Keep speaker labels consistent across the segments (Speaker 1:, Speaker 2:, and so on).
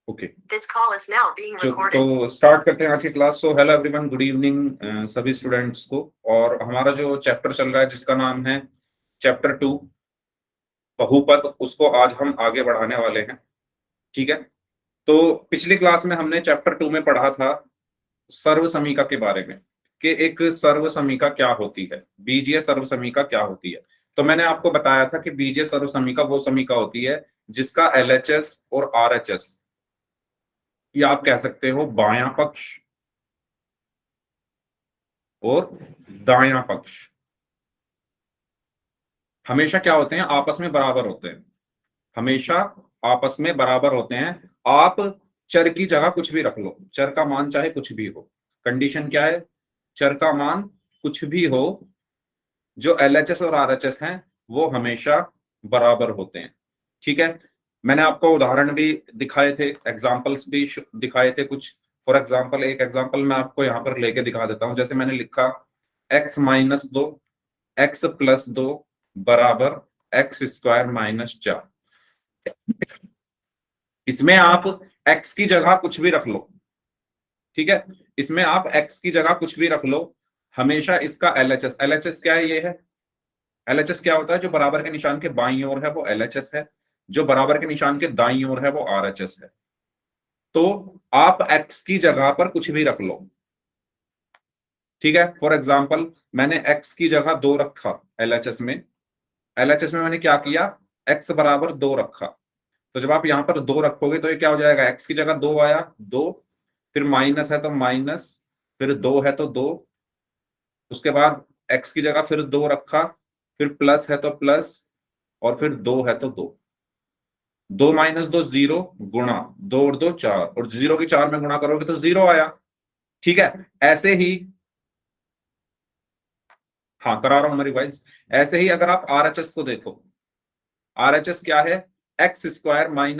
Speaker 1: Okay
Speaker 2: This call is now being recorded.
Speaker 1: तो start करते हैं आज की class. So hello everyone, good evening सभी स्टूडेंट्स को। और हमारा जो चैप्टर चल रहा है जिसका नाम है चैप्टर 2 बहुपद, उसको आज हम आगे बढ़ाने वाले हैं। ठीक है, तो पिछली क्लास में हमने चैप्टर 2 में पढ़ा था सर्व समीका के बारे में कि एक सर्व समीका क्या होती है, बीजीय सर्व समीका क्या होती है। तो मैंने आपको बताया था कि बीजीय सर्व समीका वो समीका होती है जिसका एलएचएस और आरएचएस, या आप कह सकते हो बायां पक्ष और दायां पक्ष, हमेशा क्या होते हैं, आपस में बराबर होते हैं। हमेशा आपस में बराबर होते हैं। आप चर की जगह कुछ भी रख लो, चर का मान चाहे कुछ भी हो। कंडीशन क्या है, चर का मान कुछ भी हो, जो एलएचएस और आरएचएस हैं वो हमेशा बराबर होते हैं। ठीक है, मैंने आपको उदाहरण भी दिखाए थे, एग्जाम्पल्स भी दिखाए थे कुछ। फॉर एग्जाम्पल, एक एग्जाम्पल मैं आपको यहाँ पर लेके दिखा देता हूँ। जैसे मैंने लिखा x-2 x+2 बराबर x² - 4। इसमें आप x की जगह कुछ भी रख लो। ठीक है, इसमें आप x की जगह कुछ भी रख लो, हमेशा इसका एलएचएस, एलएचएस क्या है, ये है एलएचएस। क्या होता है, जो बराबर के निशान के बाईं ओर है वो एलएचएस है, जो बराबर के निशान के दाईं ओर है वो आरएचएस है। तो आप x की जगह पर कुछ भी रख लो। ठीक है, फॉर एग्जाम्पल मैंने x की जगह 2 रखा एलएचएस में। एलएचएस में मैंने क्या किया, x बराबर 2 रखा। तो जब आप यहां पर 2 रखोगे तो ये क्या हो जाएगा, x की जगह 2 आया, 2, फिर माइनस है तो माइनस, फिर 2 है तो 2, उसके बाद x की जगह फिर 2 रखा, फिर प्लस है तो प्लस, और फिर 2 है तो 2। 2 - 2 0, गुणा 2 और 2 4, और 0 की 4 में गुणा करोगे तो 0 आया। ठीक है, ऐसे ही, हाँ करा रहा हूं मैं रिवाइज। ऐसे ही अगर आप आरएचएस को देखो, आरएचएस क्या है, x²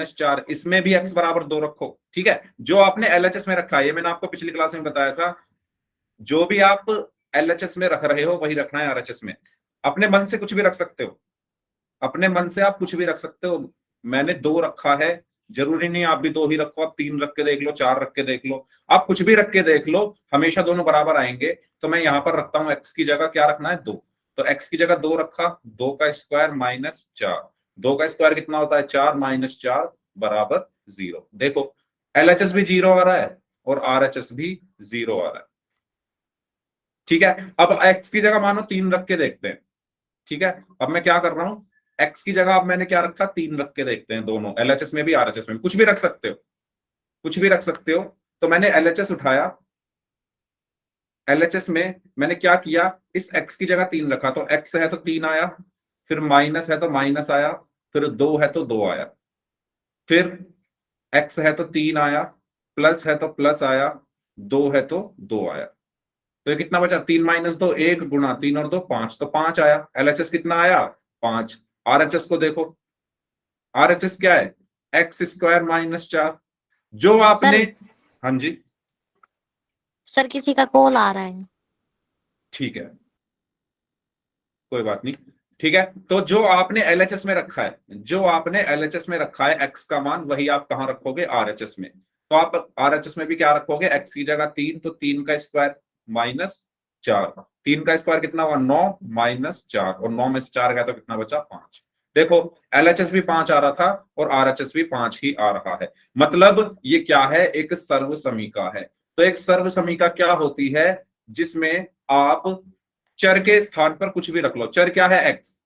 Speaker 1: - 4, इसमें भी x बराबर 2 रखो। ठीक है, जो आपने एलएचएस में रखा है, ये मैंने आपको पिछली क्लास में बताया था, जो भी आप एलएचएस में रख रहे हो वही रखना है आरएचएस में। अपने मन से कुछ भी रख सकते हो, अपने मन से आप कुछ भी रख सकते हो। मैंने 2 रखा है, जरूरी नहीं आप भी 2 ही रखो, आप 3 रख के देख लो, 4 रख के देख लो, आप कुछ भी रख के देख लो, हमेशा दोनों बराबर आएंगे। तो मैं यहां पर रखता हूं x की जगह क्या रखना है, 2। तो x की जगह 2 रखा, 2 का स्क्वायर माइनस 4, 2 का स्क्वायर कितना होता है, 4 - 4 बराबर 0। देखो एलएचएस भी 0 आ रहा है और आरएचएस भी 0 आ रहा है। ठीक है, अब x की जगह मानो 3 रख के देखते हैं। ठीक है, अब मैं क्या कर रहा हूं, x की जगह अब मैंने क्या रखा, 3 रख के देखते हैं, दोनों एलएचएस में भी आरएचएस में भी। कुछ भी रख सकते हो, कुछ भी रख सकते हो। तो मैंने एलएचएस उठाया, एलएचएस में मैंने क्या किया, इस x की जगह 3 रखा, तो x है तो 3 आया, फिर माइनस है तो माइनस आया, फिर 2 है तो 2 आया, फिर x है तो 3 आया, प्लस है तो प्लस आया, 2 है तो 2 आया। तो ये कितना बचा, 3 - 2 1, गुणा 3 और 2 5, तो 5 आया। एलएचएस कितना आया, 5। आरएचएस को देखो, आरएचएस क्या है, x² - 4। जो आपने,
Speaker 3: सर
Speaker 1: हाँ जी,
Speaker 3: सर किसी का कॉल आ रहा है।
Speaker 1: ठीक है, कोई बात नहीं। ठीक है, तो जो आपने एलएचएस में रखा है, जो आपने एलएचएस में रखा है x का मान, वही आप कहां रखोगे, आरएचएस में। तो आप आरएचएस में भी क्या रखोगे, x की जगह 3, तो 3 का स्क्वायर माइनस 4, 3 का स्क्वायर कितना हुआ, 9 - 4, और 9 में से 4 गया तो कितना बचा, 5। देखो एलएचएस भी 5 आ रहा था और आरएचएस भी 5 ही आ रहा है। मतलब ये क्या है, एक सर्व समीका है। तो एक सर्व समीका क्या होती है, जिसमें आप चर के स्थान पर कुछ भी रख लो। चर क्या है, एक्स,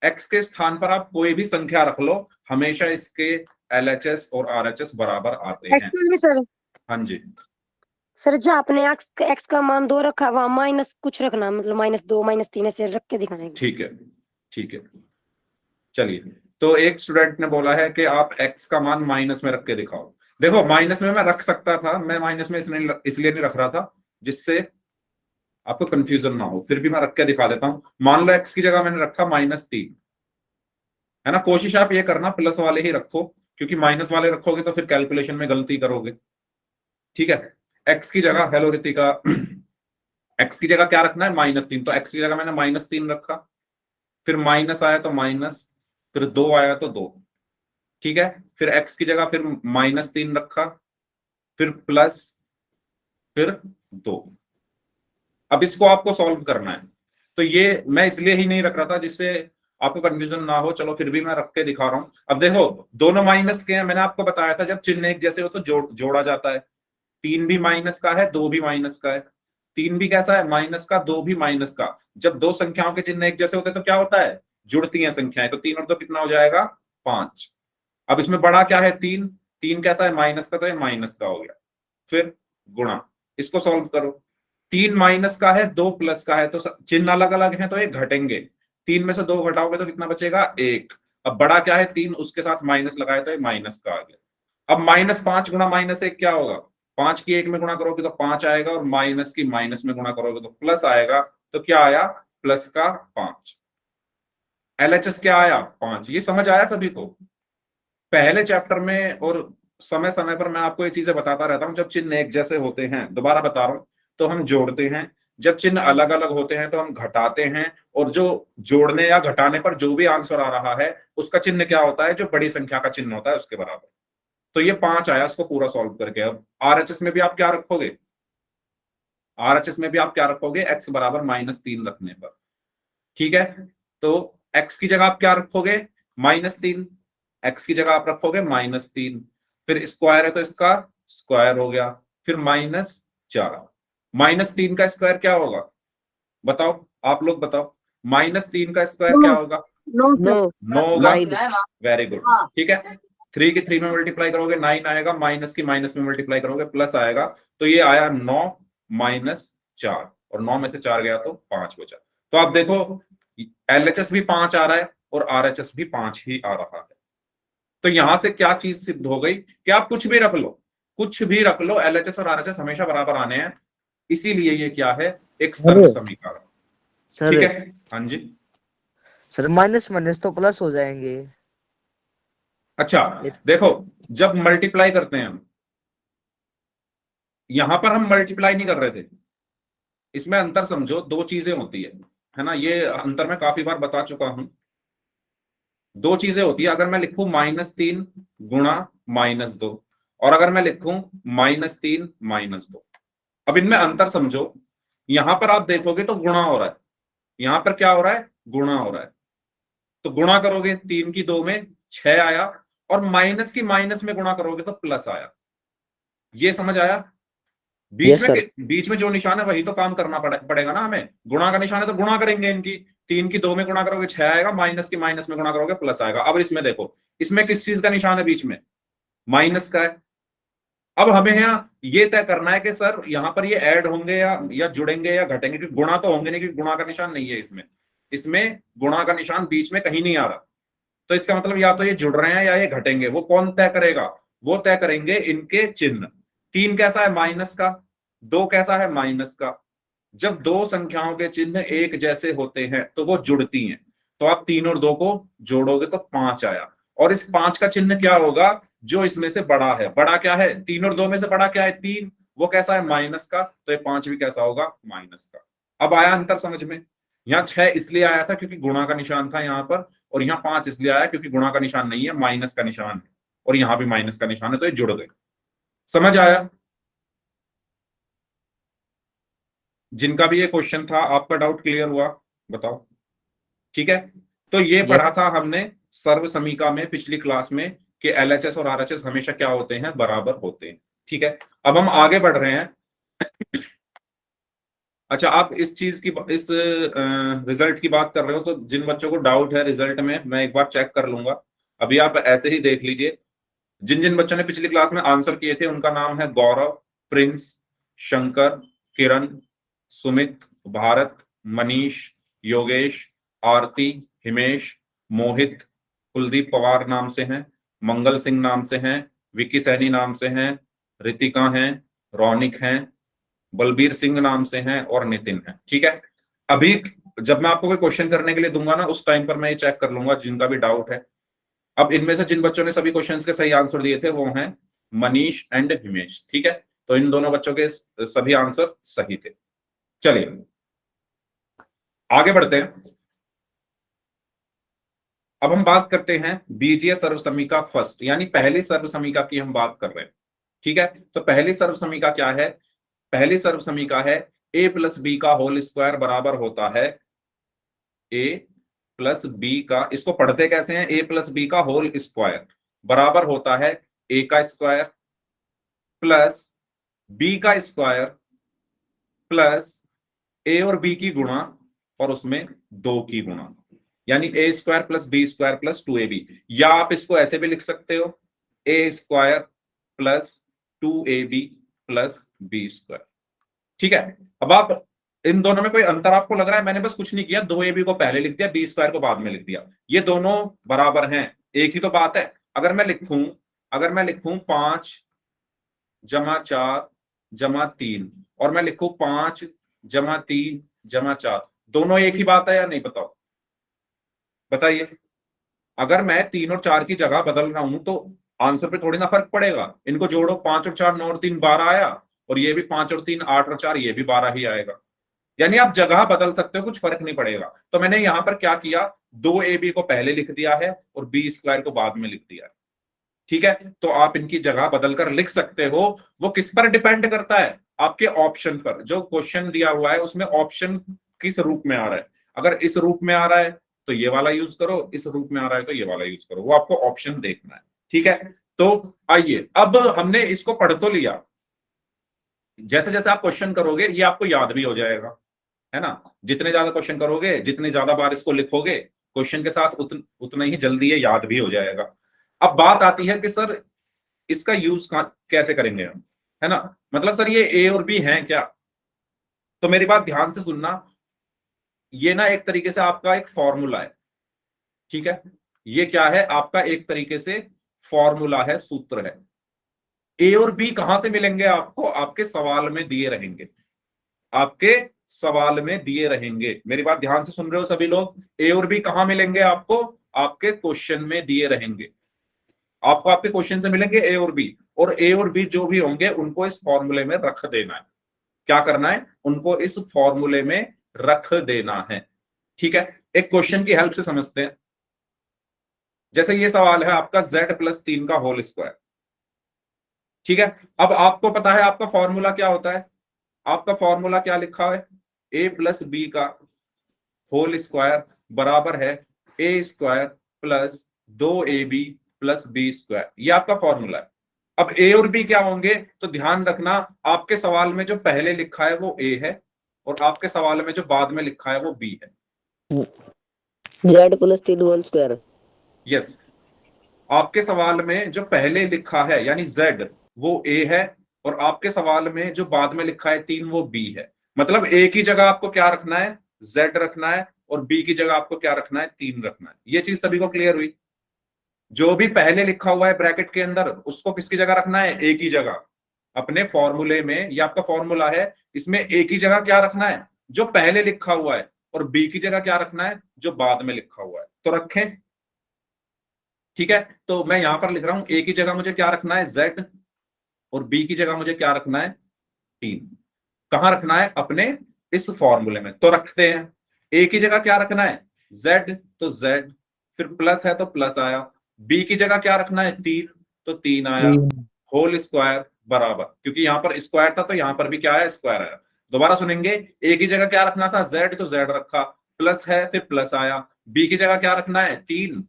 Speaker 1: एक्स के स्थान पर आप कोई भी संख्या रख लो, हमेशा इसके एलएचएस और आरएचएस बराबर आते हैं।
Speaker 2: एक्सक्यूज मी सर,
Speaker 1: हाँ जी,
Speaker 2: सर जो आपने एक्स का मान 2 रखा, वहाँ माइनस कुछ रखना, मतलब -2 -3 ऐसे रख के दिखाना है।
Speaker 1: ठीक है, ठीक है, चलिए। तो एक स्टूडेंट ने बोला है कि आप एक्स का मान माइनस में रख के दिखाओ। देखो माइनस में मैं रख सकता था, मैं माइनस में इसलिए नहीं रख रहा था जिससे आपको कंफ्यूजन ना हो, फिर भी मैं रख के दिखा देता हूं। मान लो एक्स की जगह मैंने रखा -3, है ना। कोशिश आप ये करना प्लस वाले ही रखो, क्योंकि माइनस वाले रखोगे तो फिर कैलकुलेशन में गलती करोगे। ठीक है, एक्स की जगह, हेलो रितिका, एक्स की जगह क्या रखना है, -3, तो एक्स की जगह मैंने -3 रखा, फिर माइनस आया तो माइनस, फिर 2 आया तो 2, ठीक है, फिर x की जगह फिर -3 रखा, फिर प्लस, फिर 2। अब इसको आपको सॉल्व करना है, तो ये मैं इसलिए ही नहीं रख रहा था जिससे आपको कंफ्यूजन ना हो, चलो फिर भी मैं रख के दिखा रहा हूं। अब देखो दोनों माइनस के हैं, मैंने आपको बताया था जब चिन्ह एक जैसे हो तो जोड़ा जाता है। 3 भी माइनस का है, 2 भी माइनस का है। 3 भी कैसा है, माइनस का, 2 भी माइनस का। जब दो संख्याओं के चिन्ह एक जैसे होते हैं तो क्या होता है, जुड़ती हैं संख्याएं, तो 3 और 2 कितना हो जाएगा, 5। अब इसमें बड़ा क्या है, 3। 3 कैसा है, माइनस का, तो ये माइनस का हो गया। फिर गुणा, इसको सॉल्व करो। 3 माइनस का है, 2 प्लस का है, तो चिन्ह अलग अलग हैं तो ये घटेंगे। 3 में से 2 घटाओगे तो कितना बचेगा, 1। अब बड़ा क्या है, 3, उसके साथ माइनस लगाए तो ये माइनस का आ गया। अब -5 गुणा -1 क्या होगा, 5 की 1 में गुणा करोगे तो 5 आएगा, और माइनस की माइनस में गुणा करोगे तो प्लस आएगा। तो क्या आया, प्लस का 5। एलएचएस क्या आया, 5। ये समझ आया सभी को। पहले चैप्टर में और समय समय पर मैं आपको ये चीजें बताता रहता हूं, जब चिन्ह एक जैसे होते हैं, दोबारा बता रहा हूं, तो हम जोड़ते हैं। जब चिन्ह अलग अलग होते हैं तो हम घटाते हैं। और जो जोड़ने या घटाने पर जो भी आंसर आ रहा है उसका चिन्ह क्या होता है, जो बड़ी संख्या का चिन्ह होता है उसके बराबर। तो ये 5 आया, इसको पूरा सॉल्व करके। अब आरएचएस में भी आप क्या रखोगे, आरएचएस में भी आप क्या रखोगे, एक्स बराबर -3 रखने पर। ठीक है, तो x की जगह आप क्या रखोगे, -3। x की जगह आप रखोगे -3, फिर स्क्वायर है तो इसका स्क्वायर हो गया, फिर -4। -3 का स्क्वायर क्या होगा, बताओ, आप लोग बताओ। -3 का स्क्वायर क्या होगा,
Speaker 2: 9
Speaker 4: नो
Speaker 1: 9 होगा।
Speaker 4: 9
Speaker 1: वेरी गुड, ठीक है। 3 की 3 में मल्टीप्लाई करोगे 9 आएगा, माइनस की माइनस में मल्टीप्लाई करोगे प्लस आएगा। तो ये आया 9 -4, और 9 में से 4 गया तो 5 बचा। तो आप देखो एलएचएस भी 5 आ रहा है और आरएचएस भी 5 ही आ रहा है। तो यहां से क्या चीज सिद्ध हो गई कि आप कुछ भी रख लो, कुछ भी रख लो, एलएचएस और आरएचएस हमेशा बराबर आने हैं। इसीलिए ये क्या है, एक सर्व समीकरण।
Speaker 4: सर
Speaker 1: ठीक है, हाँ जी।
Speaker 4: सर माइनस माइनस तो प्लस हो जाएंगे।
Speaker 1: अच्छा देखो, जब मल्टीप्लाई करते हैं हम, यहां पर हम मल्टीप्लाई नहीं कर रहे थे, इसमें अंतर समझो, दो चीजें होती है ना, ये अंतर मैं काफी बार बता चुका हूं। दो चीजें होती है, अगर मैं लिखूं -3 गुणा -2, और अगर मैं लिखूं -3 -2। अब इनमें अंतर समझो, यहां पर आप देखोगे तो गुणा हो रहा है, यहां पर क्या हो रहा है, गुणा हो रहा है। तो गुणा करोगे 3 की 2 में 6 आया, और माइनस की माइनस में गुणा करोगे तो प्लस आया। ये समझ आया।
Speaker 4: Yes sir.
Speaker 1: बीच में जो निशान है वही तो काम करना पड़ेगा ना हमें। गुणा का निशान है तो गुणा करेंगे इनकी। 3 की 2 में गुणा करोगे 6 आएगा, माइनस की माइनस में गुणा करोगे प्लस आएगा। अब इसमें देखो, इसमें किस चीज का निशान है, बीच में माइनस का है। अब हमें यहाँ ये तय करना है कि सर यहाँ पर ये ऐड होंगे या जुड़ेंगे या घटेंगे, क्योंकि गुणा तो होंगे नहीं, क्योंकि गुणा का निशान नहीं है इसमें। इसमें गुणा का निशान बीच में कहीं नहीं आ रहा। तो इसका मतलब या तो ये जुड़ रहे हैं या ये घटेंगे। वो कौन तय करेगा, वो तय करेंगे इनके चिन्ह। 3 कैसा है, माइनस का। 2 कैसा है, माइनस का। जब दो संख्याओं के चिन्ह एक जैसे होते हैं तो वो जुड़ती हैं। तो आप 3 और 2 को जोड़ोगे तो 5 आया, और इस 5 का चिन्ह क्या होगा, जो इसमें से बड़ा है। बड़ा क्या है, 3 और 2 में से बड़ा क्या है, 3। वो कैसा है, माइनस का, तो ये 5 भी कैसा होगा, माइनस का। अब आया अंतर समझ में। यहाँ 6 इसलिए आया था क्योंकि गुणा का निशान था यहाँ पर, और यहाँ 5 इसलिए आया क्योंकि गुणा का निशान नहीं है, माइनस का निशान है, और यहाँ भी माइनस का निशान है, तो ये जुड़ गए। समझ आया। जिनका भी ये क्वेश्चन था, आपका डाउट क्लियर हुआ, बताओ। ठीक है, तो ये
Speaker 4: यस
Speaker 1: पढ़ा था हमने सर्व समीका में पिछली क्लास में, कि एलएचएस और आरएचएस हमेशा क्या होते हैं, बराबर होते हैं। ठीक है, अब हम आगे बढ़ रहे हैं। अच्छा, आप इस चीज की, इस रिजल्ट की बात कर रहे हो, तो जिन बच्चों को डाउट है रिजल्ट में, मैं एक बार चेक कर लूंगा। अभी आप ऐसे ही देख लीजिए। जिन जिन बच्चों ने पिछली क्लास में आंसर किए थे उनका नाम है गौरव, प्रिंस, शंकर, किरण, सुमित, भारत, मनीष, योगेश, आरती, हिमेश, मोहित, कुलदीप पवार नाम से हैं, मंगल सिंह नाम से हैं, विक्की सैनी नाम से हैं, रितिका हैं, रौनिक हैं, बलबीर सिंह नाम से हैं, और नितिन हैं। ठीक है, अभी जब मैं आपको कोई क्वेश्चन करने के लिए दूंगा ना, उस टाइम पर मैं ये चेक कर लूंगा जिनका भी डाउट है। अब इनमें से जिन बच्चों ने सभी क्वेश्चंस के सही आंसर दिए थे वो हैं मनीष एंड हिमेश। ठीक है, तो इन दोनों बच्चों के सभी आंसर सही थे। चलिए आगे बढ़ते हैं। अब हम बात करते हैं बीजीय सर्वसमीका फर्स्ट, यानी पहली सर्वसमीका की हम बात कर रहे हैं। ठीक है, तो पहली सर्वसमीका क्या है? पहली सर्वसमीका है a प्लस बी का होल स्क्वायर बराबर होता है a प्लस बी का, इसको पढ़ते कैसे हैं, a प्लस बी का होल स्क्वायर बराबर होता है a का स्क्वायर प्लस b का स्क्वायर प्लस a और b की गुणा और उसमें 2 की गुणा, यानी a square plus B square plus 2ab। या आप इसको ऐसे भी लिख सकते हो a square plus 2ab plus B square. ठीक है, अब आप इन दोनों में कोई अंतर आपको लग रहा है? मैंने बस कुछ नहीं किया, 2ab को पहले लिख दिया, बी स्क्वायर को बाद में लिख दिया। ये दोनों बराबर हैं, एक ही तो बात है। अगर मैं लिखूं 5 जमा 4 जमा 3 और मैं लिखूं 5 जमा 3 जमा 4, दोनों एक ही बात है या नहीं? बताइए। अगर मैं 3 और 4 की जगह बदल रहा हूं तो आंसर पे थोड़ी ना फर्क पड़ेगा। इनको जोड़ो, 5 और 4 9 और 3 12 आया, और ये भी 5 और 3 8 और 4 ये भी 12 ही आएगा। यानी आप जगह बदल सकते हो, कुछ फर्क नहीं पड़ेगा। तो मैंने यहां पर क्या किया, 2ab को पहले लिख दिया है और बी स्क्वायर को बाद में लिख दिया है। ठीक है, तो आप इनकी जगह बदलकर लिख सकते हो। वो किस पर डिपेंड करता है? आपके ऑप्शन पर। जो क्वेश्चन दिया हुआ है उसमें ऑप्शन किस रूप में आ रहा है। अगर इस रूप में आ रहा है तो ये वाला यूज करो, इस रूप में आ रहा है तो ये वाला यूज करो, वो आपको ऑप्शन देखना है। ठीक है, तो आइए, अब हमने इसको पढ़ तो लिया, जैसे जैसे आप क्वेश्चन करोगे ये आपको याद भी हो जाएगा, है ना। जितने ज्यादा क्वेश्चन करोगे, जितने ज्यादा बार इसको लिखोगे क्वेश्चन के साथ, उतना ही जल्दी ये याद भी हो जाएगा। अब बात आती है कि सर इसका यूज कैसे करेंगे हम, है ना। मतलब सर ये ए और बी हैं क्या? तो मेरी बात ध्यान से सुनना, ये ना एक तरीके से आपका एक फॉर्मूला है। ठीक है, ये क्या है? आपका एक तरीके से फॉर्मूला है, सूत्र है। ए और बी कहां से मिलेंगे आपको? आपके सवाल में दिए रहेंगे, आपके सवाल में दिए रहेंगे। मेरी बात ध्यान से सुन रहे हो सभी लोग? ए और बी कहां मिलेंगे आपको? आपके क्वेश्चन में दिए रहेंगे। आपको आपके क्वेश्चन से मिलेंगे ए और बी, और ए और बी जो भी होंगे उनको इस फॉर्मूले में रख देना है। क्या करना है? उनको इस फॉर्मूले में रख देना है। ठीक है, एक क्वेश्चन की हेल्प से समझते हैं। जैसे ये सवाल है आपका z प्लस 3 का होल स्क्वायर। ठीक है, अब आपको पता है आपका फॉर्मूला क्या होता है? आपका फॉर्मूला क्या लिखा है? a प्लस बी का होल स्क्वायर बराबर है a square plus 2ab plus B square. ये आपका फॉर्मूला है। अब a और b क्या होंगे? तो ध्यान रखना, आपके सवाल में जो पहले लिखा है वो a है, और आपके सवाल में जो बाद में लिखा है वो b है।
Speaker 4: z plus 3 whole square.
Speaker 1: Yes, आपके सवाल में जो पहले लिखा है यानी z वो a है, और आपके सवाल में जो बाद में लिखा है 3 वो b है। मतलब a की जगह आपको क्या रखना है? z रखना है, और b की जगह आपको क्या रखना है? 3 रखना है। ये चीज सभी को क्लियर हुई? जो भी पहले लिखा हुआ है ब्रैकेट के अंदर उसको किसकी जगह रखना है? a की जगह। अपने फॉर्मूले में, ये आपका फॉर्मूला है, इसमें a की जगह क्या रखना है? जो पहले लिखा हुआ है, और b की जगह क्या रखना है? जो बाद में लिखा हुआ है। तो रखें। ठीक है, तो मैं यहां पर लिख रहा हूं, a की जगह मुझे क्या रखना है? z, और b की जगह मुझे क्या रखना है? 3। कहां रखना है? अपने इस फॉर्मूले में। तो रखते हैं, a की जगह क्या रखना है? z, तो z, फिर प्लस है तो प्लस आया। b की जगह क्या रखना है? 3, तो 3 आया। होल स्क्वायर बराबर, क्योंकि यहां पर स्क्वायर था तो यहां पर भी क्या है? स्क्वायर आया। दोबारा सुनेंगे, a की जगह क्या रखना था? z, तो z रखा, प्लस है फिर प्लस आया। b की जगह क्या रखना है? 3,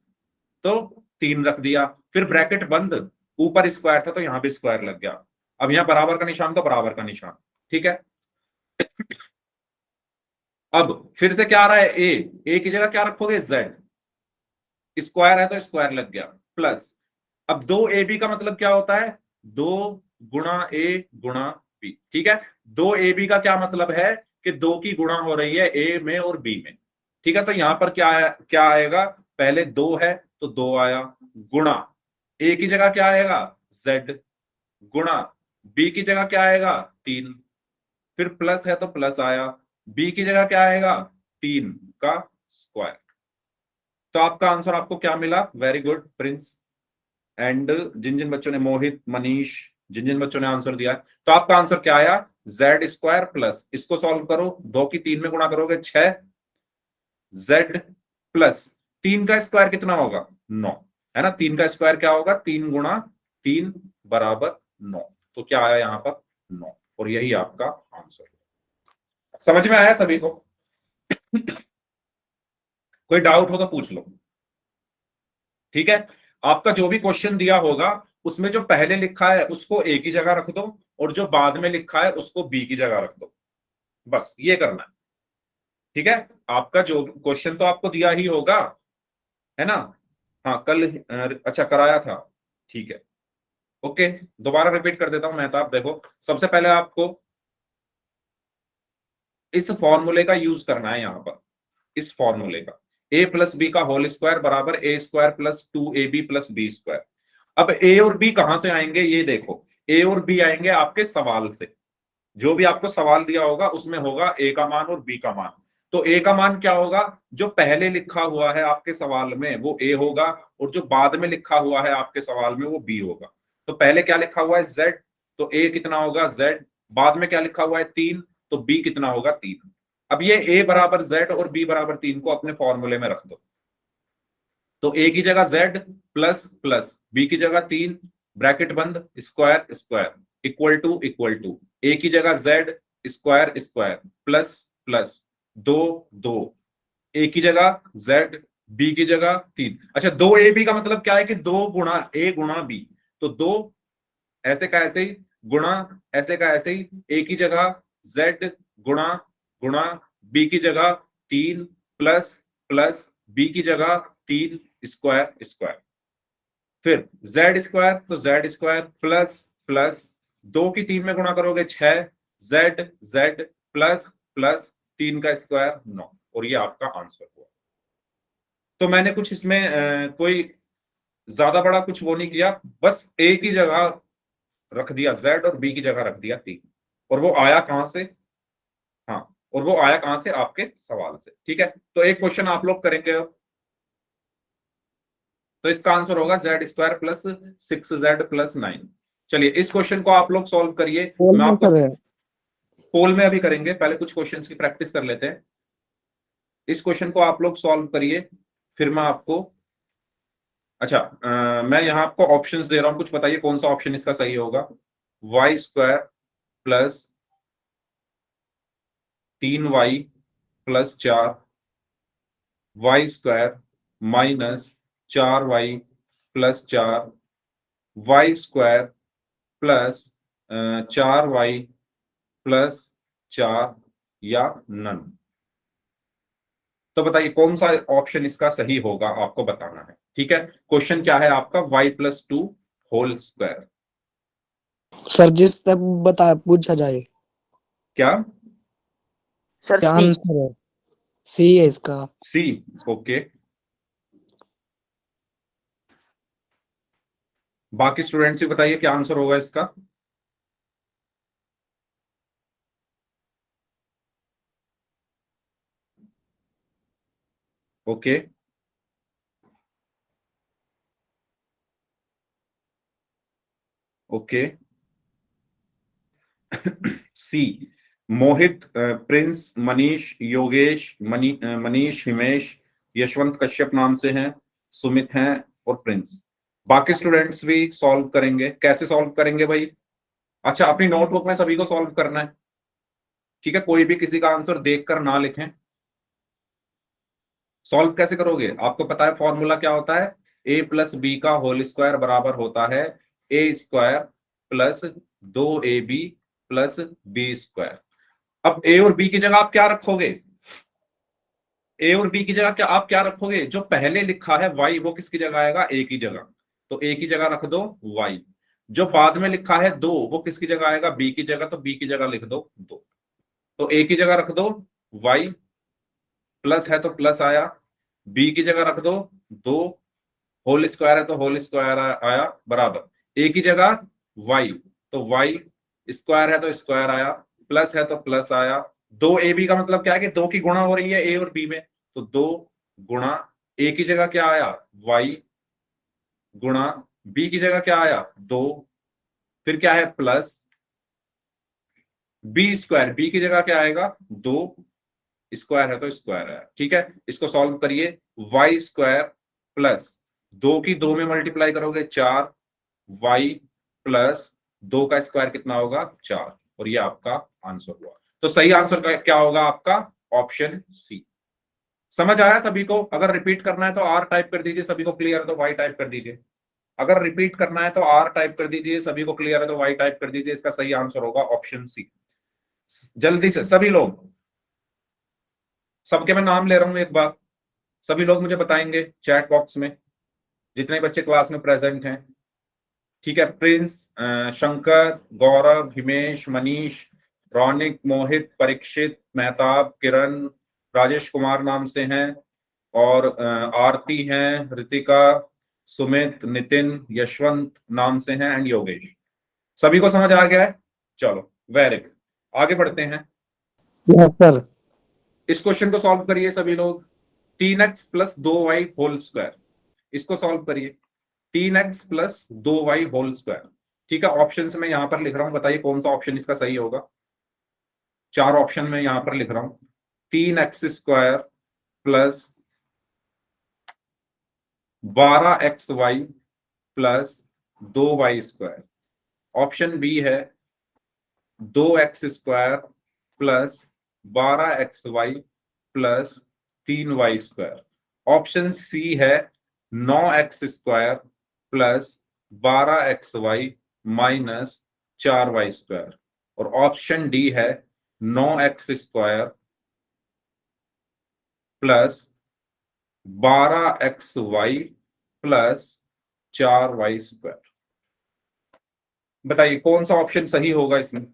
Speaker 1: तो 3 रख दिया, फिर ब्रैकेट बंद, ऊपर स्क्वायर था तो यहां भी स्क्वायर लग गया। अब यहां बराबर का निशान तो बराबर का निशान। ठीक है, अब फिर से क्या आ रहा है? a की जगह क्या रखोगे? z, स्क्वायर है तो स्क्वायर लग गया, प्लस। अब 2ab का मतलब क्या होता है? 2 गुणा a गुणा b। ठीक है, 2ab का क्या मतलब है? कि 2 की गुणा हो रही है a में और b में। ठीक है, तो यहां पर क्या आएगा? पहले 2 है तो 2 आया, गुणा a की जगह क्या आएगा? z, गुणा b की जगह क्या आएगा? 3, फिर प्लस है तो प्लस आया, b की जगह क्या आएगा? 3 का स्क्वायर। तो आपका आंसर आपको क्या मिला? वेरी गुड प्रिंस, एंड जिन जिन बच्चों ने, मोहित, मनीष, जिन जिन बच्चों ने आंसर दिया, तो आपका आंसर क्या आया? जेड स्क्वायर प्लस, इसको सॉल्व करो, 2 की 3 में गुणा करोगे 6, जेड प्लस 3 का स्क्वायर कितना होगा 9, है ना। 3 का स्क्वायर क्या होगा 3 गुणा 3 बराबर 9, तो क्या आया यहाँ पर 9, और यही आपका आंसर है। समझ में आया सभी को? कोई डाउट हो तो पूछ लो, ठीक है। आपका जो भी क्वेश्चन दिया होगा उसमें जो पहले लिखा है उसको ए की जगह रख दो, और जो बाद में लिखा है उसको बी की जगह रख दो, बस ये करना है, ठीक है। आपका जो क्वेश्चन तो आपको दिया ही होगा, है ना। हाँ कल अच्छा कराया था, ठीक है, ओके। दोबारा रिपीट कर देता हूं मैं, तो आप देखो, सबसे पहले आपको इस फॉर्मूले का यूज करना है यहां पर, इस फॉर्मूले का, ए प्लस बी का होल स्क्वायर बराबर A square plus 2ab plus B square. अब ए और बी कहां से आएंगे ये देखो, ए और बी आएंगे आपके सवाल से, जो भी आपको सवाल दिया होगा उसमें होगा ए का मान और बी का मान। तो ए का मान क्या होगा, जो पहले लिखा हुआ है आपके सवाल में वो ए होगा, और जो बाद में लिखा हुआ है आपके सवाल में वो बी होगा। तो पहले क्या लिखा हुआ है जेड, तो ए कितना होगा जेड, बाद में क्या लिखा हुआ है 3, तो बी कितना होगा 3। अब ये ए बराबर जेड और बी बराबर 3 को अपने फॉर्मूले में रख दो, तो ए की जगह जेड प्लस प्लस बी की जगह 3 ब्रैकेट बंद स्क्वायर स्क्वायर इक्वल टू ए की जगह Z square square plus plus 2 2 ए की जगह जेड बी की जगह 3। अच्छा 2ab का मतलब क्या है कि 2 गुणा ए गुणा बी, तो 2 ऐसे का ऐसे ही गुणा ऐसे का ऐसे ही, ए की जगह जेड गुणा गुणा बी की जगह 3 प्लस प्लस बी की जगह 3 स्क्वायर स्क्वायर, फिर जेड स्क्वायर तो जेड स्क्वायर प्लस प्लस 2 की 3 में गुणा करोगे 6 जेड जेड प्लस प्लस 3 का स्क्वायर 9, और ये आपका आंसर हुआ। तो मैंने कुछ इसमें कोई ज्यादा बड़ा कुछ वो नहीं किया, बस ए की जगह रख दिया जेड और बी की जगह रख दिया 3, और वो आया कहां से, हाँ, और वो आया कहां से आपके सवाल से, ठीक है। तो एक क्वेश्चन आप लोग करेंगे अब, तो इसका आंसर होगा Z square plus 6z plus 9। चलिए इस क्वेश्चन को आप लोग सॉल्व करिए,
Speaker 5: पोल
Speaker 1: मैं
Speaker 5: में
Speaker 1: आपको
Speaker 5: कर रहे हैं।
Speaker 1: पोल में अभी करेंगे, पहले कुछ क्वेश्चंस की प्रैक्टिस कर लेते हैं। इस क्वेश्चन को आप लोग सॉल्व करिए, फिर मैं आपको, अच्छा मैं यहाँ आपको ऑप्शंस दे रहा हूँ, कुछ बताइए कौन सा ऑप्शन इसका सही होगा। Y square plus 3y plus 4, Y square minus 4y plus 4, Y square plus 4y plus 4, या नन। तो बताइए कौन सा ऑप्शन इसका सही होगा, आपको बताना है, ठीक है। क्वेश्चन क्या है आपका, y plus 2 whole square.
Speaker 5: Sir जिस तक बता पूछा जाए
Speaker 1: क्या
Speaker 3: सर
Speaker 5: क्या
Speaker 3: सी।
Speaker 5: आंसर है, सी है इसका।
Speaker 1: सी, ओके। बाकी स्टूडेंट्स भी बताइए क्या आंसर होगा इसका। ओके ओके सी, मोहित प्रिंस मनीष योगेश मनीष हिमेश यशवंत कश्यप नाम से हैं, सुमित हैं और प्रिंस। बाकी स्टूडेंट्स भी सॉल्व करेंगे, कैसे सॉल्व करेंगे भाई, अच्छा अपनी नोटबुक में सभी को सॉल्व करना है, ठीक है, कोई भी किसी का आंसर देखकर ना लिखें। सॉल्व कैसे करोगे, आपको पता है फॉर्मूला क्या होता है, ए प्लस बी का होल स्क्वायर बराबर होता है A square plus 2ab plus B square. अब ए और बी की जगह आप क्या रखोगे, ए और बी की जगह क्या आप क्या रखोगे, जो पहले लिखा है y वो किसकी जगह आएगा, ए की जगह, तो ए की जगह रख दो y। जो बाद में लिखा है 2 वो किसकी जगह आएगा, बी की जगह, तो बी की जगह लिख दो 2। तो ए की जगह रख दो y, प्लस है तो प्लस आया, बी की जगह रख दो 2, होल स्क्वायर है तो होल स्क्वायर आया बराबर, ए की जगह y, तो y स्क्वायर है तो स्क्वायर आया, प्लस है तो प्लस आया। 2ab का मतलब क्या है कि 2 की गुणा हो रही है ए और बी में, तो 2 गुणा ए की जगह क्या आया y, गुणा बी की जगह क्या आया 2, फिर क्या है प्लस बी स्क्वायर, बी की जगह क्या आएगा 2, स्क्वायर है तो स्क्वायर है, ठीक है। इसको सॉल्व करिए, वाई स्क्वायर प्लस 2 की 2 में मल्टीप्लाई करोगे 4, वाई प्लस 2 का स्क्वायर कितना होगा 4, और ये आपका आंसर हुआ। तो सही आंसर क्या होगा आपका ऑप्शन सी। समझ आया सभी को? अगर रिपीट करना है तो आर टाइप कर दीजिए, सभी को क्लियर है तो वाई टाइप कर दीजिए। अगर रिपीट करना है तो आर टाइप कर दीजिए, सभी को क्लियर है तो वाई टाइप कर दीजिए। इसका सही आंसर होगा ऑप्शन सी। जल्दी से सभी लोग, सबके मैं नाम ले रहा हूं एक बार, सभी लोग मुझे बताएंगे चैट बॉक्स में, जितने बच्चे क्लास में प्रेजेंट हैं, ठीक है। प्रिंस, शंकर, गौरव, हिमेश, मनीष, रौनिक, मोहित, परीक्षित, मेहताब, किरण, राजेश कुमार नाम से हैं, और आरती हैं, रितिका, सुमित, नितिन, यशवंत नाम से हैं, एंड योगेश। सभी को समझ आ गया है? चलो वेरी गुड, आगे बढ़ते हैं।
Speaker 5: Yes sir.
Speaker 1: इस क्वेश्चन को सॉल्व करिए सभी लोग। 3x plus 2y whole square, इसको सॉल्व करिए। 3x plus 2y whole square, ठीक है। ऑप्शन मैं यहां पर लिख रहा हूं, बताइए कौन सा ऑप्शन इसका सही होगा। 4 ऑप्शन में यहां पर लिख रहा हूं। 3x square plus 12xy plus 2y square. Option B है 2x square plus 12xy plus 3y square. Option C है 9x square plus 12xy minus 4y square, और ऑप्शन डी है 9x square plus 12xy plus 4y square. बताइए कौन सा option सही होगा इसमें?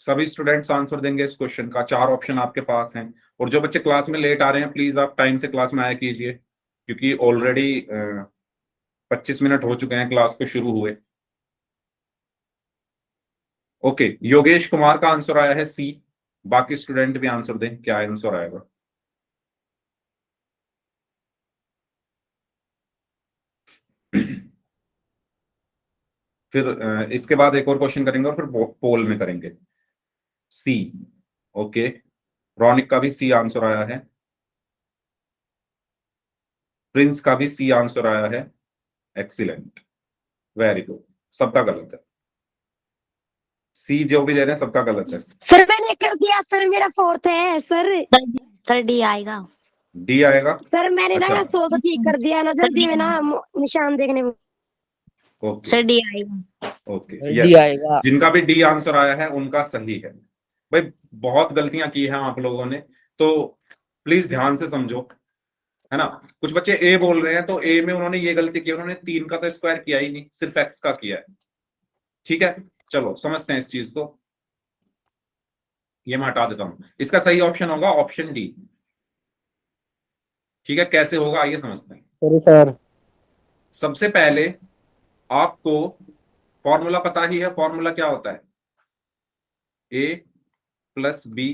Speaker 1: सभी स्टूडेंट्स आंसर देंगे इस क्वेश्चन का। 4 ऑप्शन आपके पास हैं, और जो बच्चे क्लास में लेट आ रहे हैं प्लीज आप टाइम से क्लास में आया कीजिए, क्योंकि ऑलरेडी 25 मिनट हो चुके हैं क्लास को शुरू हुए। ओके, योगेश कुमार का आंसर आया है सी। बाकी स्टूडेंट भी आंसर दें, क्या आंसर आएगा। फिर इसके बाद एक और क्वेश्चन करेंगे और फिर पोल में करेंगे। सी, ओके, रौनिक का भी सी आंसर आया है, प्रिंस का भी सी आंसर आया है। एक्सीलेंट, वेरी गुड, सबका गलत है। सी जो भी दे रहे हैं सबका गलत है।
Speaker 2: सर मैंने कर दिया सर, मेरा 4th है सर।
Speaker 3: सर डी आएगा।
Speaker 1: डी आएगा?
Speaker 2: सर मैंने ना
Speaker 1: अच्छा।
Speaker 2: 100 तो ठीक कर दिया ना जल्दी में ना निशान देखने में।
Speaker 1: ओके
Speaker 3: सर डी आएगा।
Speaker 1: ओके,
Speaker 4: डी
Speaker 1: यस,
Speaker 4: आएगा।
Speaker 1: जिनका भी डी आंसर आया है उनका सही है। भाई बहुत गलतियां की हैं आप लोगों ने, तो प्लीज ध्यान से समझो, है ना। कुछ बच्चे ए बोल रहे हैं, तो ए में उन्होंने ये गलती की, उन्होंने 3 का तो स्क्वायर किया ही नहीं, सिर्फ एक्स का किया है, ठीक है। चलो समझते हैं इस चीज को, ये मैं हटा देता हूं। इसका सही ऑप्शन होगा ऑप्शन डी, ठीक है। कैसे होगा आइए समझते हैं।
Speaker 5: Sorry sir.
Speaker 1: सबसे पहले आपको फॉर्मूला पता ही है, फॉर्मूला क्या होता है, A plus B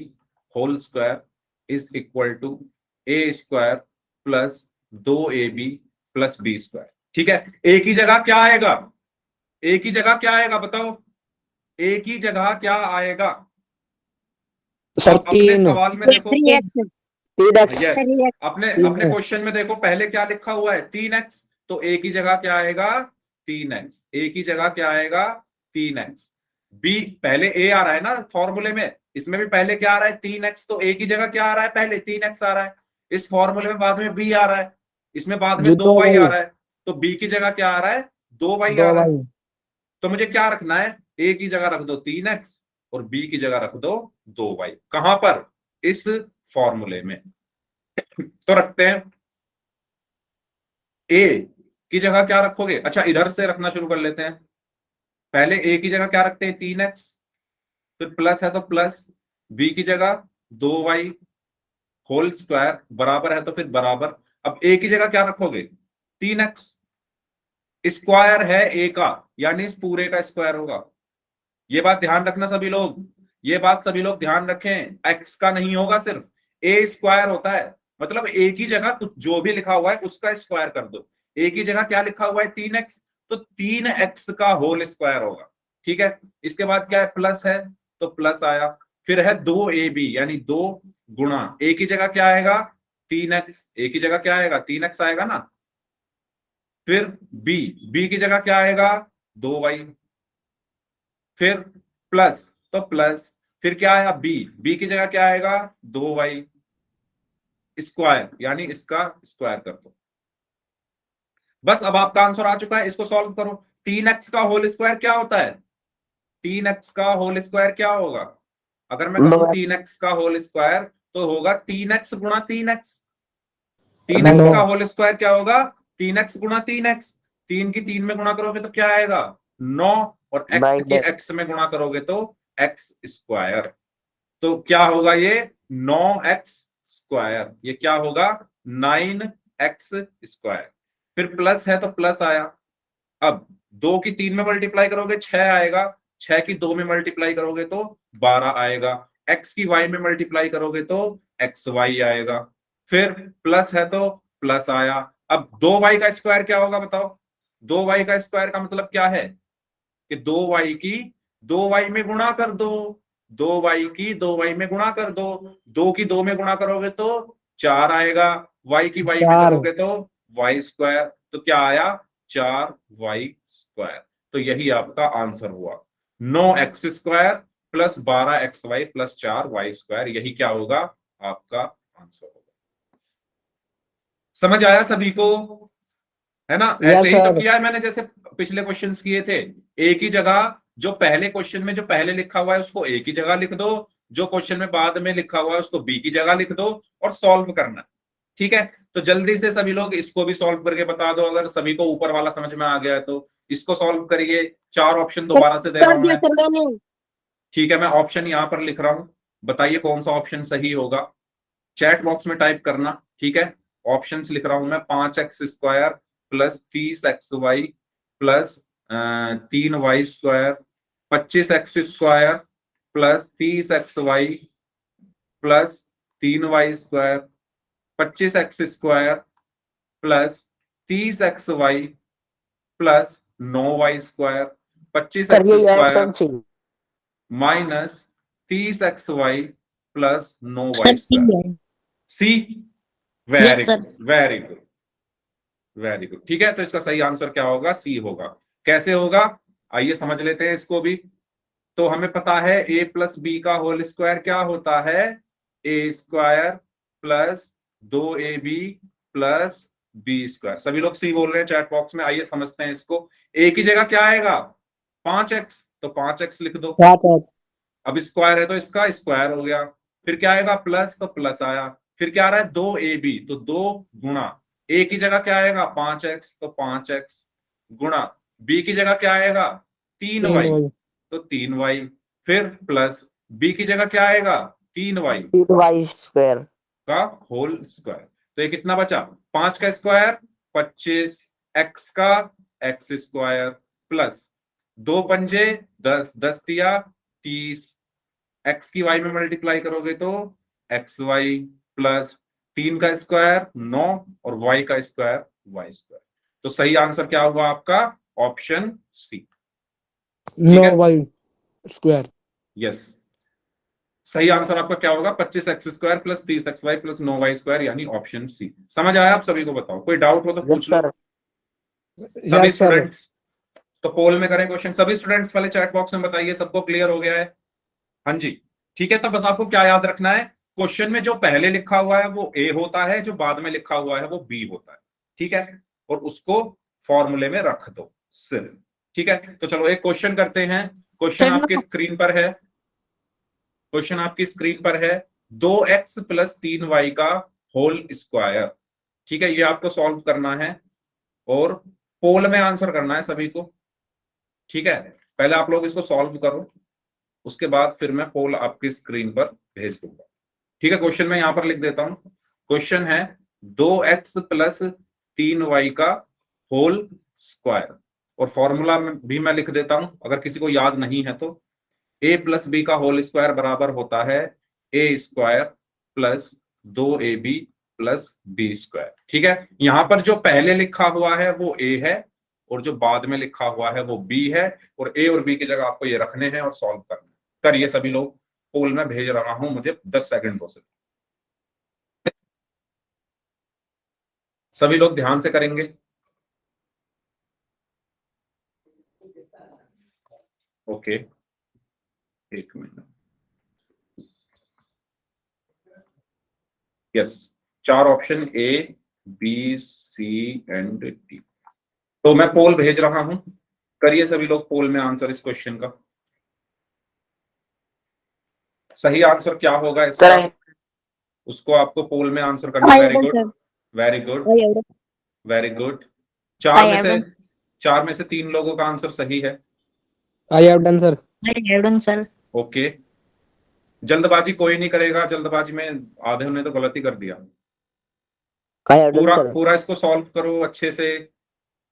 Speaker 1: whole square is equal to A square plus 2ab plus B square, ठीक है। ए की जगह क्या आएगा, ए की जगह क्या आएगा बताओ, ए की जगह क्या आएगा
Speaker 5: सर
Speaker 1: अपने
Speaker 5: 3
Speaker 1: सवाल में देखो।
Speaker 2: 3x।
Speaker 5: 3x।
Speaker 1: यस, अपने
Speaker 5: तीन
Speaker 1: अपने
Speaker 5: है।
Speaker 1: क्वेश्चन में देखो पहले क्या लिखा हुआ है 3x, तो ए की जगह क्या आएगा 3x, ए की जगह क्या आएगा 3x। बी, पहले ए आ रहा है ना फॉर्मूले में, इसमें भी पहले क्या आ रहा है 3x, तो ए की जगह क्या आ रहा है पहले 3x आ रहा है। इस फॉर्मूले में बाद में बी आ रहा है, इसमें बाद में 2y आ रहा है, तो बी की जगह क्या आ रहा है 2y आ रहा है। तो मुझे क्या रखना है, ए की जगह रख दो 3x और बी की जगह रख दो 2y। कहां पर, इस फॉर्मूले में। तो रखते हैं, ए की जगह क्या रखोगे, अच्छा इधर से रखना शुरू कर लेते हैं। पहले ए की जगह क्या रखते हैं 3x, फिर प्लस है तो प्लस, बी की जगह 2y होल स्क्वायर बराबर है तो फिर बराबर। अब ए की जगह क्या रखोगे 3x, स्क्वायर है ए का, यानी इस पूरे का स्क्वायर होगा। ये बात ध्यान रखना सभी लोग, ये बात सभी लोग ध्यान रखें, एक्स का नहीं होगा, सिर्फ ए स्क्वायर होता है। मतलब ए की जगह कुछ जो भी लिखा हुआ है उसका स्क्वायर कर दो। ए की जगह क्या लिखा हुआ है 3x, तो 3x का होल स्क्वायर होगा, ठीक है। इसके बाद क्या है प्लस है, तो प्लस आया। फिर है 2ab यानी 2 गुणा a की जगह क्या आएगा 3x, a की जगह क्या आएगा 3x आएगा ना। फिर b की जगह क्या आएगा 2y, फिर प्लस तो प्लस, फिर क्या आया b की जगह क्या आएगा 2y स्क्वायर यानी इसका स्क्वायर कर दो। बस अब आपका आंसर आ चुका है, इसको सॉल्व करो। 3x का होल स्क्वायर क्या होता है, 3x का होल स्क्वायर क्या होगा, अगर मैं कहूं 3x का होल स्क्वायर तो होगा 3x गुणा 3x। 3x का होल स्क्वायर क्या होगा 3x गुणा 3x, 3 की 3 में गुणा करोगे तो क्या आएगा 9, और x की x में गुणा करोगे तो x स्क्वायर। तो क्या होगा ये 9x स्क्वायर, ये क्या होगा 9x स्क्वायर। फिर प्लस है तो प्लस आया। अब 2 की 3 में मल्टीप्लाई करोगे 6 आएगा, 6 की 2 में मल्टीप्लाई करोगे तो 12 आएगा, x की y में मल्टीप्लाई करोगे तो xy आएगा। फिर प्लस है तो प्लस आया। अब 2y का स्क्वायर क्या होगा बताओ, 2y का स्क्वायर का मतलब क्या है कि 2y की 2y में गुणा कर दो, 2y की 2y में गुणा कर दो, 2 की 2 में गुणा करोगे तो 4 आएगा, y की y में
Speaker 5: 4
Speaker 1: करोगे तो y स्क्वायर, तो क्या आया 4y स्क्वायर। तो यही आपका आंसर हुआ 9x square plus 12xy plus 4y square, यही क्या होगा आपका आंसर होगा। समझ आया सभी को, है ना।
Speaker 5: यस
Speaker 1: ऐसे ही तो
Speaker 5: सर।
Speaker 1: किया है मैंने जैसे पिछले क्वेश्चंस किए थे, एक ही जगह जो पहले क्वेश्चन में जो पहले लिखा हुआ है उसको ए की जगह लिख दो, जो क्वेश्चन में बाद में लिखा हुआ है उसको बी की जगह लिख दो और सॉल्व करना। ठीक है, तो जल्दी से सभी लोग इसको भी सॉल्व करके बता दो, अगर सभी को ऊपर वाला समझ में आ गया है तो इसको सॉल्व करिए। 4 ऑप्शन दोबारा से दे रहा
Speaker 2: कर
Speaker 1: हूं
Speaker 2: दिया
Speaker 1: मैं।
Speaker 2: सर मैंने।
Speaker 1: ठीक है, मैं ऑप्शन यहां पर लिख रहा हूं, बताइए कौन सा ऑप्शन सही होगा, चैट बॉक्स में टाइप करना। ठीक है, ऑप्शंस लिख रहा हूं मैं, 5x square plus 30xy plus 3y square, 25x square plus 30xy plus 3y square, 25x square plus 30xy plus 9y square,
Speaker 4: sir
Speaker 1: 25x
Speaker 4: ये
Speaker 1: square
Speaker 4: option C.
Speaker 1: Minus 30xy plus 9y
Speaker 3: sir C
Speaker 1: square.
Speaker 3: है।
Speaker 1: C,
Speaker 3: yes
Speaker 1: very
Speaker 3: sir.
Speaker 1: Good very good very good. ठीक है, तो इसका सही answer क्या होगा सी होगा। कैसे होगा आइए समझ लेते हैं इसको भी। तो हमें पता है a प्लस बी का होल स्क्वायर क्या होता है, A square plus 2ab plus B square. सभी लोग सी बोल रहे हैं चैट बॉक्स में, आइए समझते हैं इसको। a की जगह क्या आएगा 5x, तो 5x लिख दो। अब स्क्वायर है तो इसका स्क्वायर हो गया। फिर क्या आएगा प्लस, तो प्लस आया। फिर क्या आ रहा है 2ab, तो 2 गुणा a की जगह क्या आएगा 5x, तो 5x गुणा b की जगह क्या आएगा 3y, तो 3y, फिर प्लस b की जगह क्या आएगा 3y
Speaker 4: 3y स्क्वायर।
Speaker 1: का होल स्क्वायर। तो ये कितना बचा 5 का स्क्वायर 25, x का x स्क्वायर प्लस 2 पंजे 10, 10 दिया 30, x की y में मल्टीप्लाई करोगे तो xy प्लस 3 का स्क्वायर 9 और y का स्क्वायर y स्क्वायर। तो सही आंसर क्या हुआ आपका option C.
Speaker 5: 9y square.
Speaker 1: Yes, सही आंसर आपका क्या होगा 25x square plus 30xy plus 9y square यानी ऑप्शन सी। समझ आया आप सभी को, बताओ कोई डाउट हो तो पूछ लो
Speaker 4: सर
Speaker 1: सभी
Speaker 5: यस सर।
Speaker 1: स्टूडेंट्स। तो पोल में करें क्वेश्चन, सभी स्टूडेंट्स वाले चैट बॉक्स में बताइए सबको क्लियर हो गया है। हाँ जी, ठीक है, तो बस आपको क्या याद रखना है, क्वेश्चन में जो पहले लिखा हुआ है वो ए होता है, जो बाद में लिखा हुआ है वो बी होता है। ठीक है, और उसको फॉर्मूले में रख दो सिर्फ। ठीक है, तो चलो एक क्वेश्चन करते हैं। क्वेश्चन
Speaker 3: सर
Speaker 1: आपकी स्क्रीन पर है, क्वेश्चन आपकी स्क्रीन पर है 2x प्लस 3y का होल स्क्वायर। ठीक है, ये आपको सॉल्व करना है और पोल में आंसर करना है सभी को। ठीक है, पहले आप लोग इसको सॉल्व करो, उसके बाद फिर मैं पोल आपकी स्क्रीन पर भेज दूंगा। ठीक है, क्वेश्चन में यहां पर लिख देता हूं। क्वेश्चन है 2x प्लस 3y का होल स्क्वायर, और फॉर्मूला में भी मैं लिख देता हूं अगर किसी को याद नहीं है तो। a प्लस बी का होल स्क्वायर बराबर होता है a square plus 2ab plus B square. ठीक है, यहां पर जो पहले लिखा हुआ है वो a है और जो बाद में लिखा हुआ है वो b है, और a और b की जगह आपको ये रखने हैं और सॉल्व करना है। करिए सभी लोग, पोल में भेज रहा हूं, मुझे 10 सेकंड दो सिर्फ। सभी लोग ध्यान से करेंगे। ओके, एक minute. Yes, 4 option A B C and D. तो मैं पोल भेज रहा हूं, करिए सभी लोग पोल में आंसर इस क्वेश्चन का। सही आंसर क्या होगा इसका, उसको आपको पोल में आंसर करना।
Speaker 2: I
Speaker 1: very
Speaker 2: have done,
Speaker 1: good,
Speaker 2: sir.
Speaker 1: Very good,
Speaker 2: I have done.
Speaker 1: Very good.
Speaker 3: I have done.
Speaker 1: 4 में से 3 लोगों का आंसर सही है।
Speaker 5: I have done, sir.
Speaker 3: I have done, sir.
Speaker 1: Okay, जल्दबाजी कोई नहीं करेगा, जल्दबाजी में आधे ने तो गलती कर दिया।
Speaker 4: I have done,
Speaker 1: पूरा
Speaker 4: sir.
Speaker 1: पूरा इसको सॉल्व करो अच्छे से,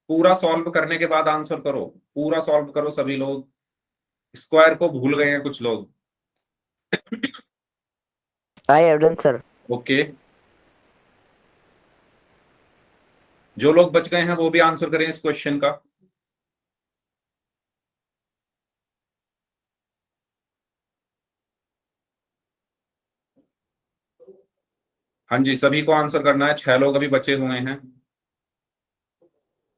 Speaker 1: पूरा सॉल्व करने के बाद आंसर करो, पूरा सॉल्व करो सभी लोग। स्क्वायर को भूल गए हैं कुछ लोग।
Speaker 4: I have done, sir.
Speaker 1: Okay, जो लोग बच गए हैं वो भी आंसर करें इस क्वेश्चन का। हाँ जी, सभी को आंसर करना है। 6 लोग अभी बचे हुए हैं।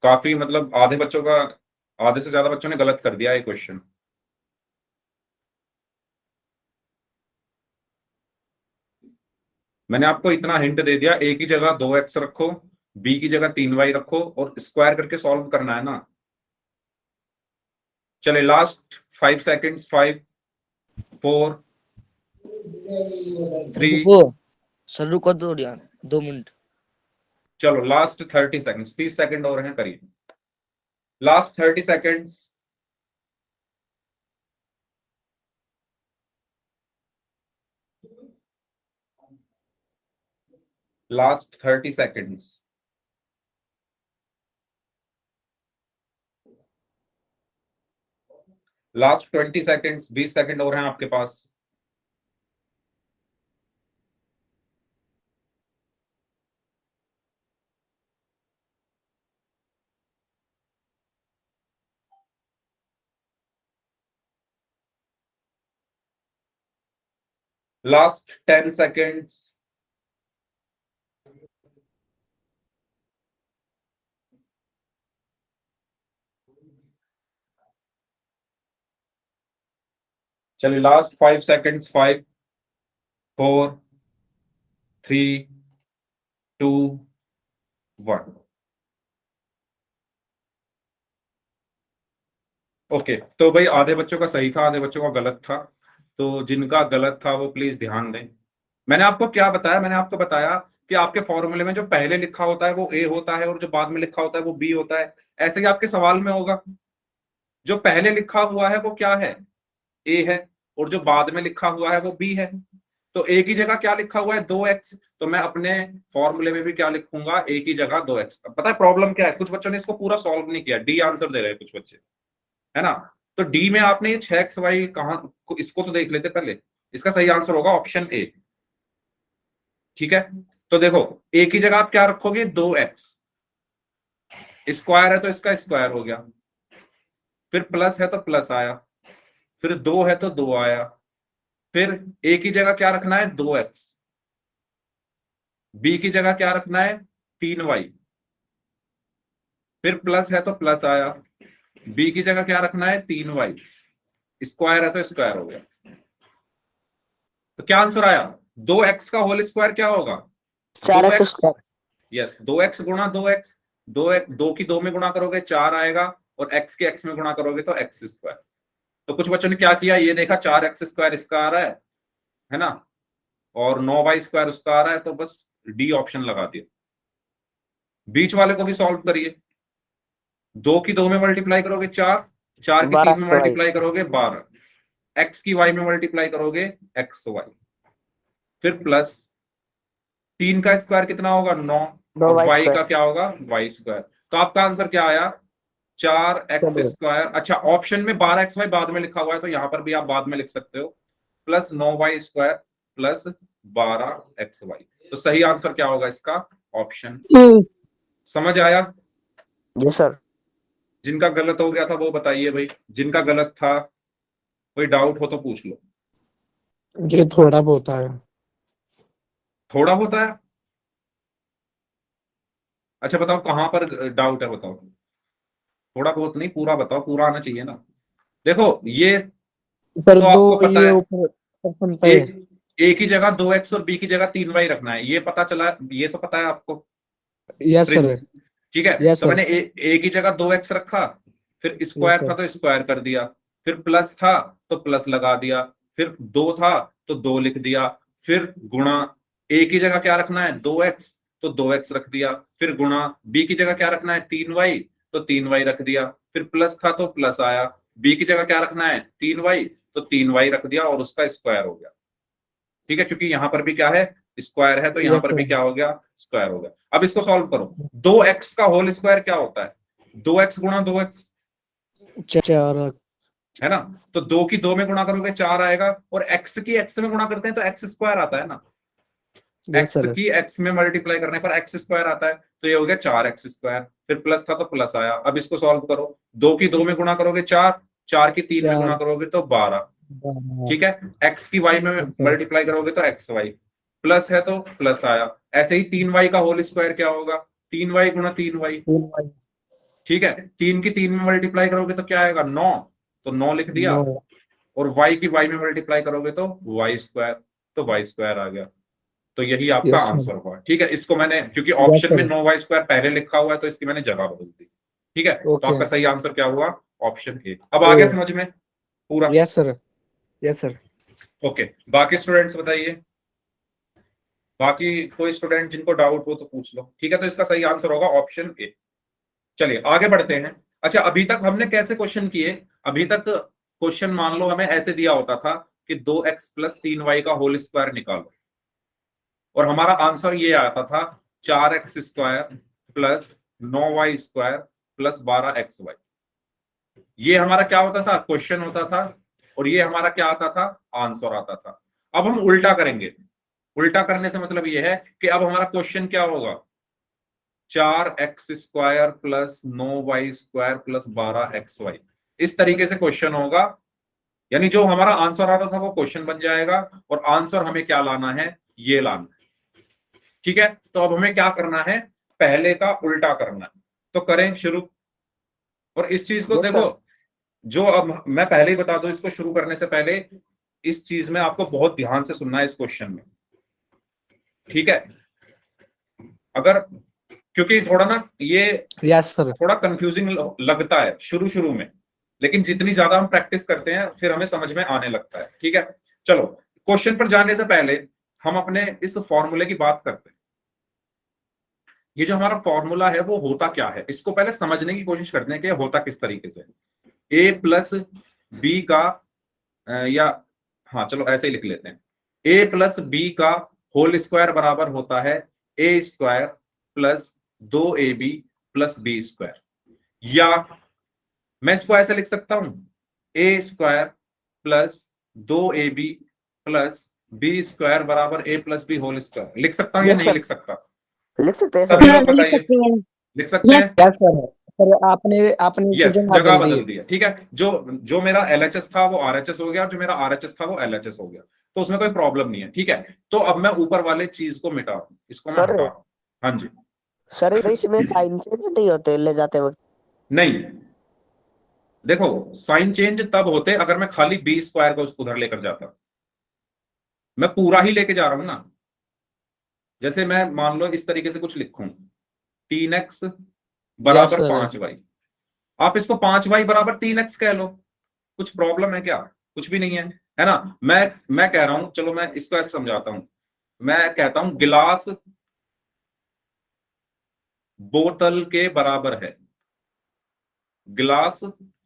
Speaker 1: काफी मतलब आधे से ज्यादा बच्चों ने गलत कर दिया ये क्वेश्चन। मैंने आपको इतना हिंट दे दिया, ए की जगह 2x रखो, बी की जगह 3y रखो और स्क्वायर करके सॉल्व करना है ना। चले लास्ट 5 सेकेंड्स, 5 4 3।
Speaker 6: रुको सर, रुको 2 मिनट।
Speaker 1: चलो लास्ट 30 सेकेंड्स, 30 सेकंड और हैं, करिए last 30 seconds. Last 30 seconds. Last 20 seconds, 20 second और हैं आपके पास। Last 10 seconds. चलिए लास्ट 5 सेकेंड्स, 5 4 3 2 1। ओके, तो भाई आधे बच्चों का सही था, आधे बच्चों का गलत था। तो जिनका गलत था वो प्लीज ध्यान दें। मैंने आपको क्या बताया, मैंने आपको बताया कि आपके फॉर्मूले में जो पहले लिखा होता है वो ए होता है और जो बाद में लिखा होता है वो बी होता है। ऐसे ही आपके सवाल में होगा, जो पहले लिखा हुआ है वो क्या है, ए है, और जो बाद में लिखा हुआ है वो बी है। तो ए की जगह क्या लिखा हुआ है, 2x, तो मैं अपने फॉर्मूले में भी क्या लिखूंगा, ए की जगह 2x। पता है प्रॉब्लम क्या है, कुछ बच्चों ने इसको पूरा सॉल्व नहीं किया, डी आंसर दे रहे हैं कुछ बच्चे, है ना। तो डी में आपने ये 6xy कहां, इसको तो देख लेते पहले। इसका सही आंसर होगा ऑप्शन ए, ठीक है। तो देखो, ए की जगह आप क्या रखोगे, 2x, स्क्वायर है तो इसका स्क्वायर हो गया, फिर प्लस है तो प्लस आया, फिर 2 है तो 2 आया, फिर ए की जगह क्या रखना है, 2x, बी की जगह क्या रखना है, 3y, फिर प्लस है तो प्लस आया, बी की जगह क्या रखना है, 3y, स्क्वायर है तो स्क्वायर हो गया। तो क्या आंसर आया, 2x का होल स्क्वायर क्या होगा,
Speaker 4: 4x
Speaker 1: 2x।
Speaker 4: Square.
Speaker 1: Yes, 2x गुणा 2x, 2 की 2 में गुणा करोगे 4 आएगा, और x के x में गुणा करोगे तो x स्क्वायर। तो कुछ बच्चों ने क्या किया, ये देखा 4x स्क्वायर इसका आ रहा है ना, और 9y स्क्वायर उसका आ रहा है, तो बस डी ऑप्शन लगा दिया। बीच वाले को भी सॉल्व करिए, 2 की 2 में मल्टीप्लाई करोगे 4, 4 की 3 में
Speaker 4: 12y।
Speaker 1: मल्टीप्लाई करोगे 12, x की y में मल्टीप्लाई करोगे xy, फिर प्लस 3 का स्क्वायर कितना होगा, 9, और
Speaker 4: y
Speaker 1: y
Speaker 4: स्क्वायर।
Speaker 1: का क्या होगा, y स्क्वायर। तो आपका आंसर क्या आया, 4x स्क्वायर। अच्छा, ऑप्शन में 12xy बाद में लिखा हुआ है, तो यहां पर भी आप बाद में लिख सकते हो, plus 9y square plus 12xy। तो सही आंसर क्या होगा इसका, ऑप्शन। समझ आया।
Speaker 4: जी सर।
Speaker 1: जिनका गलत हो गया था वो बताइए भाई, जिनका गलत था कोई डाउट हो तो पूछ लो।
Speaker 5: ये थोड़ा बहुत है।
Speaker 1: थोड़ा होता है? अच्छा बताओ कहां पर डाउट है, बताओ। थोड़ा बहुत नहीं, पूरा बताओ, पूरा आना चाहिए ना। देखो ये
Speaker 5: सर
Speaker 1: तो
Speaker 5: दो
Speaker 1: आपको पता
Speaker 5: ये
Speaker 1: है,
Speaker 5: ऊपर ऑप्शन पे है।
Speaker 1: एक एक ही जगह 2x और b की जगह 3y रखना है, ये पता चला, ये तो पता है आपको
Speaker 5: यस सर।
Speaker 1: प्रिंस। ठीक है,
Speaker 5: यस
Speaker 1: तो
Speaker 5: सर।
Speaker 1: मैंने एक ही जगह 2x रखा, फिर
Speaker 5: यस
Speaker 1: स्क्वायर था
Speaker 5: सर।
Speaker 1: तो स्क्वायर कर दिया, फिर प्लस था तो प्लस लगा दिया, फिर 2 था तो 2 लिख दिया, फिर गुणा, एक ही जगह क्या रखना है 2x, तो 2x रख दिया, फिर गुणा b की जगह क्या रखना है 3y, तो 3y रख दिया, फिर प्लस था तो प्लस आया, b की जगह क्या रखना है 3y, तो 3y रख दिया और उसका स्क्वायर हो गया। ठीक है, क्योंकि यहां पर भी क्या है स्क्वायर है, तो यहां
Speaker 5: यस
Speaker 1: पर भी
Speaker 5: सर।
Speaker 1: क्या हो गया स्क्वायर हो गया। अब इसको सॉल्व करो, 2x का होल स्क्वायर क्या होता है 2x गुणा 2x,
Speaker 5: 4।
Speaker 1: है ना। तो 2 की 2 में गुणा करोगे 4 आएगा, और x की x में गुणा करते हैं तो x स्क्वायर आता है ना,
Speaker 5: यस
Speaker 1: x
Speaker 5: सर।
Speaker 1: की x में मल्टीप्लाई करने पर x स्क्वायर आता है, तो ये हो गया 4x स्क्वायर, फिर प्लस था तो प्लस आया। अब इसको सॉल्व करो, 2 की 2 में गुणा करोगे 4, 4 की 3 में गुणा
Speaker 5: 4।
Speaker 1: करोगे तो 12। ठीक है, x की y में मल्टीप्लाई करोगे तो xy, प्लस है तो प्लस आया। ऐसे ही 3y का होल स्क्वायर क्या होगा 3y गुणा 3y। ठीक है, 3 की 3 में मल्टीप्लाई करोगे तो क्या आएगा 9, तो 9 लिख दिया,
Speaker 5: 9।
Speaker 1: और y की y में मल्टीप्लाई करोगे तो y स्क्वायर, तो y स्क्वायर आ गया। तो यही आपका
Speaker 5: यस सर।
Speaker 1: आंसर हुआ। ठीक है, इसको मैंने क्योंकि
Speaker 5: यस
Speaker 1: ऑप्शन में
Speaker 5: सर।
Speaker 1: 9y स्क्वायर पहले लिखा हुआ है तो इसकी मैंने जगह बदल दी। ठीक है, तो
Speaker 5: ओके।
Speaker 1: आपका सही आंसर क्या हुआ ऑप्शन ए। अब आ गया समझ में पूरा?
Speaker 5: Yes sir. Yes sir.
Speaker 1: Okay, बाकी स्टूडेंट्स बताइए, बाकी कोई स्टूडेंट जिनको डाउट हो तो पूछ लो। ठीक है, तो इसका सही आंसर होगा ऑप्शन ए। चलिए आगे बढ़ते हैं। अच्छा, अभी तक हमने कैसे क्वेश्चन किए, अभी तक क्वेश्चन मान लो हमें ऐसे दिया होता था कि 2x प्लस 3y का होल स्क्वायर निकालो, और हमारा आंसर ये आता था 4x square plus 9y square plus 12xy। ये हमारा क्या होता था क्वेश्चन होता था, और ये हमारा क्या आता था आंसर आता था। अब हम उल्टा करेंगे, उल्टा करने से मतलब ये है कि अब हमारा क्वेश्चन क्या होगा 4x square plus 9y square plus 12xy, इस तरीके से क्वेश्चन होगा। यानी जो हमारा आंसर आता था वो क्वेश्चन बन जाएगा, और आंसर हमें क्या लाना है ये लाना है। ठीक है, तो अब हमें क्या करना है पहले का उल्टा करना है, तो करें शुरू। और इस चीज को
Speaker 4: यस
Speaker 1: देखो,
Speaker 4: सर।
Speaker 1: जो अब मैं पहले ही बता दूं, इसको शुरू करने से पहले इस चीज में आपको बहुत ध्यान से सुनना है इस क्वेश्चन में। ठीक है, अगर क्योंकि थोड़ा ना ये
Speaker 5: यस सर।
Speaker 1: थोड़ा कंफ्यूजिंग लगता है शुरू शुरू में, लेकिन जितनी ज्यादा हम प्रैक्टिस करते हैं फिर हमें समझ में आने लगता है। ठीक है, चलो क्वेश्चन पर जाने से पहले हम अपने इस फॉर्मूले की बात करते हैं। ये जो हमारा फॉर्मूला है वो होता क्या है, इसको पहले समझने की कोशिश करते हैं कि होता किस तरीके से। ए प्लस बी का या हाँ चलो ऐसे ही लिख लेते हैं, ए प्लस बी का होल स्क्वायर बराबर होता है A square plus 2ab plus B square. या मैं इसको ऐसे लिख सकता हूं A square plus 2ab plus B square बराबर A plus B whole square. लिख सकता हूं या
Speaker 4: यस
Speaker 1: नहीं
Speaker 4: सर।
Speaker 1: लिख सकता?
Speaker 4: लिख सकते हैं
Speaker 1: सभी
Speaker 4: सर।
Speaker 1: लोग
Speaker 2: हाँ, लिख
Speaker 1: बताइए,
Speaker 2: सकते हैं।
Speaker 1: लिख सकते
Speaker 2: यस।
Speaker 1: हैं?
Speaker 5: Yes sir. सर आपने आपने
Speaker 1: यस,
Speaker 5: जगह
Speaker 1: जगह
Speaker 5: बदल दी।
Speaker 1: बदल दी है। ठीक है, जो जो मेरा एलएचएस था वो आरएचएस हो गया, और जो मेरा आरएचएस था वो एलएचएस हो गया, तो उसमें कोई प्रॉब्लम नहीं है। ठीक है, तो अब मैं ऊपर वाले चीज को मिटा रहा हूं, इसको मैं
Speaker 4: सर
Speaker 1: हटा रहा हूं। हाँ जी।
Speaker 4: सर इसमें साइन चेंज नहीं होते ले जाते वक्त?
Speaker 1: नहीं, देखो साइन चेंज तब होते अगर मैं खाली बी स्क्वायर को उधर लेकर जाता, मैं पूरा ही लेके जा रहा हूं ना। जैसे मैं मान लो इस तरीके से कुछ लिखूं 3x
Speaker 5: यस
Speaker 1: बराबर
Speaker 5: सर।
Speaker 1: 5y, आप इसको 5y बराबर 3x कह लो, कुछ प्रॉब्लम है क्या? कुछ भी नहीं है ना। मैं कह रहा हूं, चलो मैं इसको ऐसे समझाता हूं, मैं कहता हूं गिलास बोतल के बराबर है, गिलास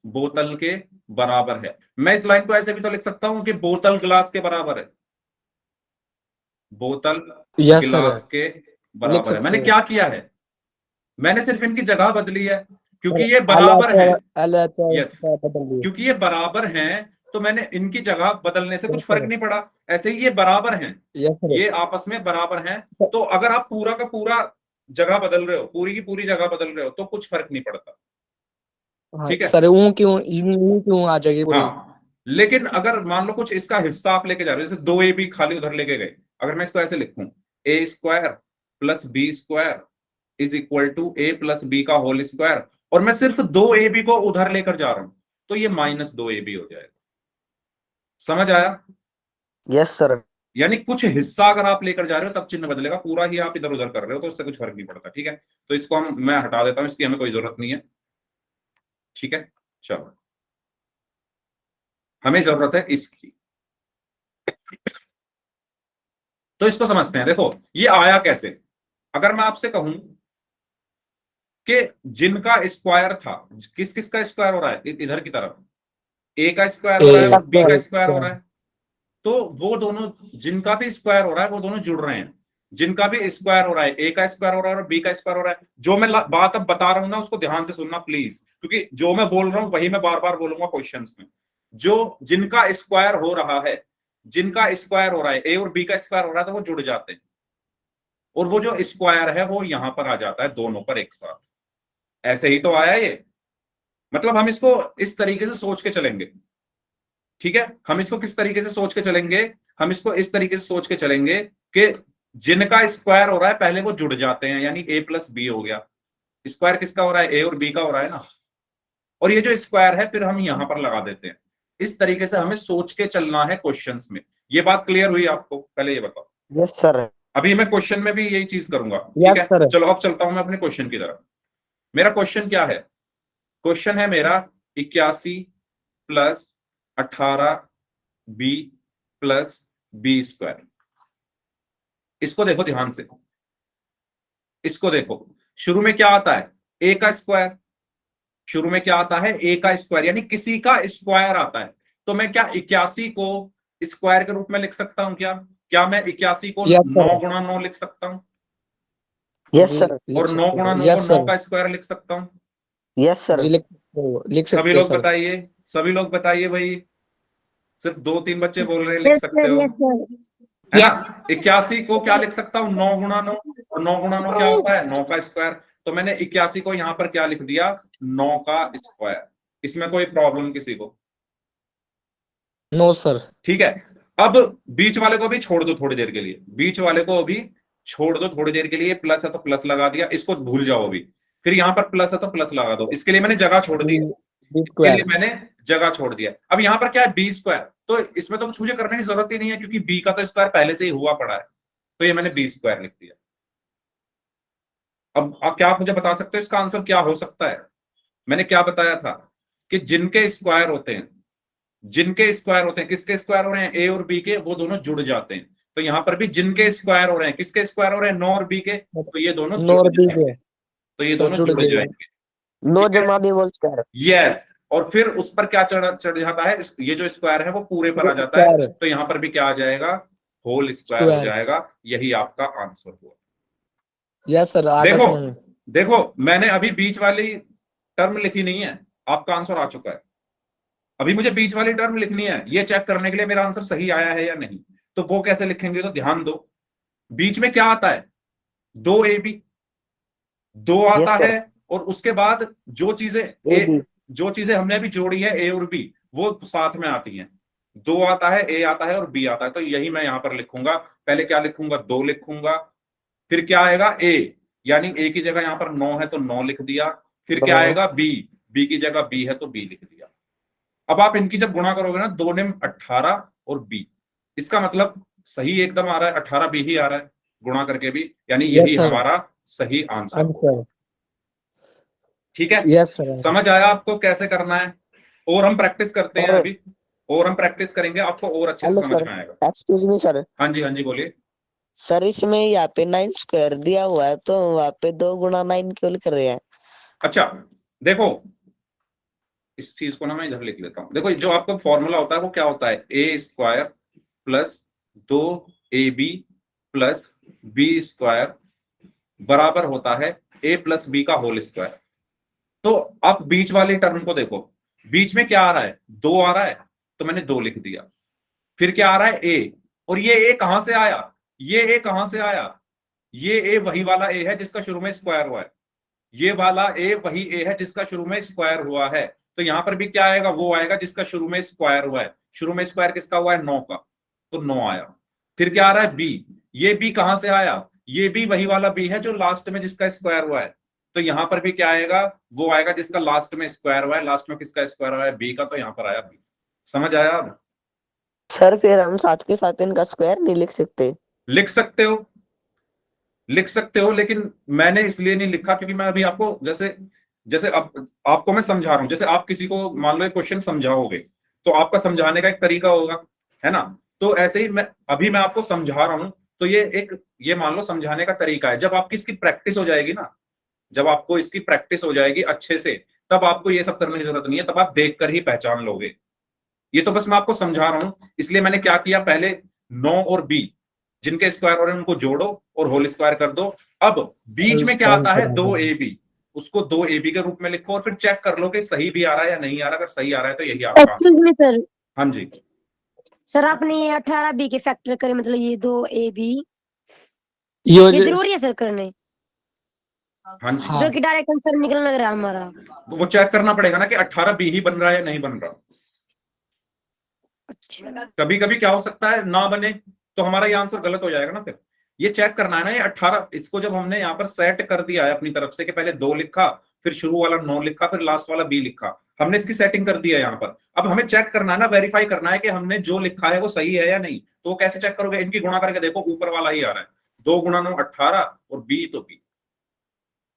Speaker 1: बोतल के बराबर है। मैं इस लाइन को ऐसे भी तो लिख सकता हूं कि बोतल गिलास के बराबर है, बोतल
Speaker 5: यस सर।
Speaker 1: गिलास के
Speaker 5: लिख
Speaker 1: बराबर है।
Speaker 5: सकते
Speaker 1: मैंने
Speaker 5: हैं।
Speaker 1: क्या किया है, मैंने सिर्फ इनकी जगह बदली है,
Speaker 5: सर
Speaker 1: क्योंकि ये
Speaker 5: एल
Speaker 1: बराबर हैं।
Speaker 5: एल
Speaker 1: यस,
Speaker 5: बदल दिए।
Speaker 1: क्योंकि ये बराबर हैं तो मैंने इनकी जगह बदलने से
Speaker 5: यस
Speaker 1: कुछ फर्क
Speaker 5: सर।
Speaker 1: नहीं पड़ा। ऐसे ही ये बराबर हैं,
Speaker 5: यस सर।
Speaker 1: ये आपस में बराबर हैं, तो अगर आप पूरा का पूरा जगह बदल रहे हो, पूरी की पूरी जगह बदल रहे हो, तो कुछ फर्क नहीं पड़ता।
Speaker 5: हाँ
Speaker 1: ठीक है,
Speaker 5: सर, ऊ क्यों आ जाएगी पूरी।
Speaker 1: हाँ लेकिन अगर मान लो कुछ इसका हिस्सा आप लेके जा रहे हो, जैसे 2ab खाली उधर लेके गए, अगर मैं इसको ऐसे लिखूं a² plus b² is equal to a plus B का होल स्क्वायर, और मैं सिर्फ 2ab को उधर लेकर जा रहा हूं, तो ये -2ab हो जाएगा। समझ आया?
Speaker 4: Yes sir.
Speaker 1: यानी कुछ हिस्सा अगर आप लेकर जा रहे हो तब चिन्ह बदलेगा, पूरा ही आप इधर उधर कर रहे हो तो उससे कुछ फर्क नहीं पड़ता। ठीक है, तो इसको मैं हटा देता हूं, इसकी हमें कोई जरूरत नहीं है। ठीक है, चलो हमें जरूरत है इसकी। तो इसको समझते हैं। देखो ये आया कैसे। अगर मैं आपसे कहूं कि जिनका स्क्वायर था, किस किस का स्क्वायर हो रहा है इधर की तरफ, a का स्क्वायर हो रहा है और b का स्क्वायर हो रहा है, तो वो दोनों जिनका भी स्क्वायर हो रहा है वो दोनों जुड़ रहे हैं। जिनका भी स्क्वायर हो रहा है, a का स्क्वायर हो रहा है और b का स्क्वायर हो रहा है। जो मैं बात अब बता रहा हूं ना उसको ध्यान से सुनना प्लीज, क्योंकि जो मैं बोल रहा हूं वही मैं बार बार बोलूंगा क्वेश्चंस में। जो जिनका स्क्वायर हो रहा है, जिनका स्क्वायर हो रहा है, a और b का स्क्वायर हो रहा है, तो वो जुड़ जाते हैं, और वो जो स्क्वायर है वो यहां पर आ जाता है दोनों पर एक साथ। ऐसे ही तो आया ये। मतलब हम इसको इस तरीके से सोच के चलेंगे। ठीक है, हम इसको किस तरीके से सोच के चलेंगे, हम इसको इस तरीके से सोच के चलेंगे कि जिनका स्क्वायर हो रहा है पहले वो जुड़ जाते हैं, यानी a प्लस बी हो गया। स्क्वायर किसका हो रहा है, a और b का हो रहा है ना, और ये जो स्क्वायर है फिर हम यहां पर लगा देते हैं। इस तरीके से हमें सोच के चलना है क्वेश्चंस में। ये बात क्लियर हुई आपको? पहले ये बताओ।
Speaker 4: Yes sir.
Speaker 1: अभी मैं क्वेश्चन में भी यही चीज करूंगा।
Speaker 5: Yes,
Speaker 1: ठीक है,
Speaker 5: sir.
Speaker 1: चलो अब चलता हूं मैं अपने क्वेश्चन की तरफ। मेरा क्वेश्चन क्या है? क्वेश्चन है मेरा 81 प्लस 18b प्लस b²। इसको देखो ध्यान से, इसको देखो। शुरू में क्या आता है, a का स्क्वायर। शुरू में क्या आता है, a का स्क्वायर, यानी किसी का स्क्वायर आता है। तो मैं क्या 81 को स्क्वायर के रूप में लिख सकता हूं? क्या मैं 81 को
Speaker 5: Yes, sir.
Speaker 1: 9 गुणा 9 लिख सकता हूं?
Speaker 4: Yes sir.
Speaker 1: और 9 गुणा 9
Speaker 5: Yes,
Speaker 1: को 9
Speaker 5: sir.
Speaker 1: का स्क्वायर लिख सकता हूं?
Speaker 4: Yes sir.
Speaker 5: जी लिख
Speaker 1: सभी
Speaker 5: सकते हो
Speaker 1: लोग
Speaker 5: सर।
Speaker 1: बताइए, सभी लोग बताइए भाई। सिर्फ 2-3 बच्चे बोल रहे हैं लिख
Speaker 2: यस
Speaker 1: सकते
Speaker 2: सर,
Speaker 1: हो,
Speaker 2: यस सर।
Speaker 1: है ना। 81 को क्या लिख सकता हूँ, 9 गुणा 9, और 9 गुणा 9 क्या होता है, 9 का स्क्वायर। तो मैंने 81 को यहाँ पर क्या लिख दिया, 9 का स्क्वायर। इसमें कोई प्रॉब्लम किसी को?
Speaker 5: No sir.
Speaker 1: ठीक है, अब बीच वाले को भी छोड़ दो थोड़ी देर के लिए, बीच वाले को भी छोड़ दो थोड़ी देर के लिए। प्लस है तो प्लस लगा दिया, इसको भूल जाओ अभी। फिर यहाँ पर प्लस है तो प्लस लगा दो, इसके लिए मैंने जगह छोड़ दी,
Speaker 5: बी
Speaker 1: इसके लिए
Speaker 5: स्क्वायर।
Speaker 1: मैंने जगह छोड़ दिया। अब यहाँ पर क्या है, b²। तो इसमें तो कुछ मुझे करने की जरूरत ही नहीं है, क्योंकि b का तो स्क्वायर पहले से ही हुआ पड़ा है। तो ये मैंने b² लिख दिया। अब आप क्या आप मुझे बता सकते हो इसका आंसर क्या हो सकता है? मैंने क्या बताया था कि जिनके स्क्वायर होते हैं, जिनके स्क्वायर होते हैं, किसके स्क्वायर हो रहे हैं, a और b के, वो दोनों जुड़ जाते हैं। तो यहाँ पर भी जिनके स्क्वायर हो रहे हैं, किसके स्क्वायर हो रहे हैं, 9 और b के, तो ये दोनों जुड़
Speaker 5: नोर बी
Speaker 1: जाएंगे।
Speaker 5: के
Speaker 1: तो ये
Speaker 5: सर
Speaker 1: दोनों
Speaker 5: जुड़
Speaker 1: जुड़
Speaker 5: गए।
Speaker 1: जाएंगे।
Speaker 4: 9 जमा b होल स्क्वायर।
Speaker 1: यस, और फिर उस पर क्या चढ़ जाता है, ये जो स्क्वायर है वो पूरे पर आ जाता है।
Speaker 5: स्क्वायर।
Speaker 1: तो यहाँ पर भी क्या आ जाएगा, होल स्क्वायर हो
Speaker 5: स्क्वायर।
Speaker 1: जाएगा। यही आपका आंसर हुआ।
Speaker 5: यस सर आगे
Speaker 1: देखो
Speaker 5: समझ में।
Speaker 1: देखो, मैंने अभी बीच वाली टर्म लिखी नहीं है, आपका आंसर आ चुका है। अभी मुझे बीच वाली टर्म लिखनी है, ये चेक करने के लिए मेरा आंसर सही आया है या नहीं। तो वो कैसे लिखेंगे, तो ध्यान दो। बीच में क्या आता है, 2ab, 2 आता
Speaker 4: Yes, sir.
Speaker 1: है, और उसके बाद जो चीजें
Speaker 4: AB.
Speaker 1: जो चीजें हमने अभी जोड़ी है a और b, वो साथ में आती हैं। 2 आता है, a आता है और b आता है। तो यही मैं यहां पर लिखूंगा। पहले क्या लिखूंगा, 2 लिखूंगा। फिर क्या आएगा, a, यानी a की जगह यहां पर 9 है तो 9 लिख दिया। फिर क्या
Speaker 4: नौ।
Speaker 1: आएगा, b की जगह b है तो b लिख दिया। अब आप इनकी जब गुणा करोगे ना, 2 ने 18 और b, इसका मतलब सही एकदम आ रहा है, 18b ही आ रहा है गुणा करके भी, यानी यही
Speaker 5: Yes, sir.
Speaker 1: हमारा सही आंसर।
Speaker 5: आंसर।
Speaker 1: ठीक है,
Speaker 5: यस सर।
Speaker 1: समझ आया आपको कैसे करना है? और हम प्रैक्टिस करते हैं
Speaker 4: Sir.
Speaker 1: अभी, और हम प्रैक्टिस करेंगे, आपको और अच्छे से
Speaker 4: हेलो
Speaker 1: समझ
Speaker 4: सर।
Speaker 1: में आएगा।
Speaker 4: Excuse me sir.
Speaker 1: हाँ जी, हाँ जी, बोलिए।
Speaker 4: सर इसमें यहाँ पे 9 स्क्वायर दिया हुआ है, तो वहाँ पे 2 गुणा 9 क्यों लिख रहे हैं?
Speaker 1: अच्छा देखो, इस चीज को ना मैं इधर लिख लेता हूं। देखो, जो आपका फॉर्मूला होता है वो क्या होता है, a² plus 2ab plus b² बराबर होता है a प्लस b का होल स्क्वायर। तो आप बीच वाली टर्म को देखो, बीच में क्या आ रहा है, 2 आ रहा है, तो मैंने 2 लिख दिया। फिर क्या आ रहा है, a, और ये a कहां से आया, ये a कहां से आया, ये a वही वाला a है जिसका शुरू में स्क्वायर हुआ है। ये वाला a वही a है जिसका शुरू में स्क्वायर हुआ है। तो यहाँ पर भी क्या आएगा, वो आएगा जिसका शुरू में स्क्वायर हुआ है। शुरू में स्क्वायर किसका हुआ है, 9 का, तो 9 आया। फिर क्या आ रहा है, बी। ये बी कहां से आया, ये भी वही वाला बी है जो लास्ट में जिसका स्क्वायर हुआ है। तो यहां पर भी क्या आएगा, वो आएगा जिसका लास्ट में स्क्वायर हुआ है। लास्ट में किसका स्क्वायर हुआ है, बी का, तो यहां पर आया बी। समझ आया अब?
Speaker 4: सर फिर हम साथ के साथ इनका स्क्वायर नहीं लिख सकते?
Speaker 1: लिख सकते हो, लिख सकते हो, लेकिन मैंने इसलिए नहीं लिखा क्योंकि मैं अभी आपको जैसे जैसे अब आपको मैं समझा रहा हूं, जैसे आप किसी को मान लो एक क्वेश्चन समझाओगे तो आपका समझाने का एक तरीका होगा, है ना। तो ऐसे ही मैं आपको समझा रहा हूं, तो ये मान लो समझाने का तरीका है। जब आपकी इसकी प्रैक्टिस हो जाएगी ना, जब आपको इसकी प्रैक्टिस हो जाएगी अच्छे से, तब आपको ये सब करने की जरूरत नहीं है, तब आप देखकर ही पहचान लोगे। ये तो बस मैं आपको समझा रहा हूं, इसलिए मैंने क्या किया, पहले 9 और बी जिनके स्क्वायर हो रहे हैं उनको जोड़ो और होल स्क्वायर कर दो। अब बीच में क्या आता है, 2ab, उसको 2ab के रूप में लिखो और फिर चेक कर लो कि सही भी आ रहा है या नहीं आ रहा। अगर सही आ रहा है तो यही आपका।
Speaker 2: एक्सक्यूज मी सर,
Speaker 1: हाँ जी,
Speaker 2: सर आपने ये 18b के फैक्टर करे, मतलब ये 2ab,
Speaker 5: ये
Speaker 2: ये जरूरी है सर करने,
Speaker 1: हाँ जी।
Speaker 5: हाँ।
Speaker 2: जो कि डायरेक्ट आंसर निकलने लग रहा है हमारा।
Speaker 1: तो वो चेक करना पड़ेगा ना कि 18b ही बन रहा है या नहीं बन रहा।
Speaker 2: अच्छा,
Speaker 1: कभी कभी क्या हो सकता है, ना बने तो हमारा ये आंसर गलत हो जाएगा ना। फिर ये चेक करना है ना, ये 18 इसको जब हमने यहाँ पर सेट कर दिया है अपनी तरफ से कि पहले 2 लिखा, फिर शुरू वाला 9 लिखा, फिर लास्ट वाला बी लिखा, हमने इसकी सेटिंग कर दी है यहाँ पर। अब हमें चेक करना है ना, वेरीफाई करना है कि हमने जो लिखा है वो सही है या नहीं। तो वो कैसे चेक करोगे, इनकी गुणा करके देखो, ऊपर वाला ही आ रहा है, 2 गुणा 9 18 और बी तो बी।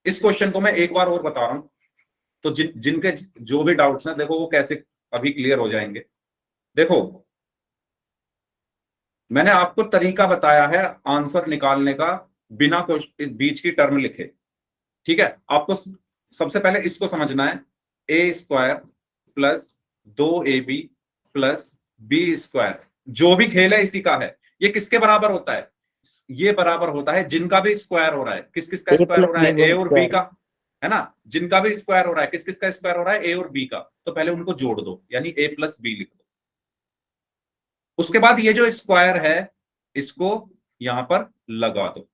Speaker 1: इस क्वेश्चन को मैं एक बार और बता रहा हूं, तो जिनके जो भी डाउट्स हैं देखो वो कैसे अभी क्लियर हो जाएंगे। देखो मैंने आपको तरीका बताया है आंसर निकालने का बिना बीच की टर्म लिखे, ठीक है। आपको सबसे पहले इसको समझना है, A square plus 2ab plus B square, जो भी खेल है इसी का है। ये किसके बराबर होता है, ये बराबर होता है जिनका भी स्क्वायर हो रहा है। किस किस का
Speaker 4: A
Speaker 1: स्क्वायर हो
Speaker 4: plus
Speaker 1: रहा है,
Speaker 4: B
Speaker 1: ए
Speaker 4: whole
Speaker 1: और बी
Speaker 4: square.
Speaker 1: का, है ना। जिनका भी स्क्वायर हो रहा है, किस किस का स्क्वायर हो रहा है, ए और बी का, तो पहले उनको जोड़ दो, यानी ए प्लस बी लिख दो। उसके बाद ये जो स्क्वायर है इसको यहां पर लगा दो,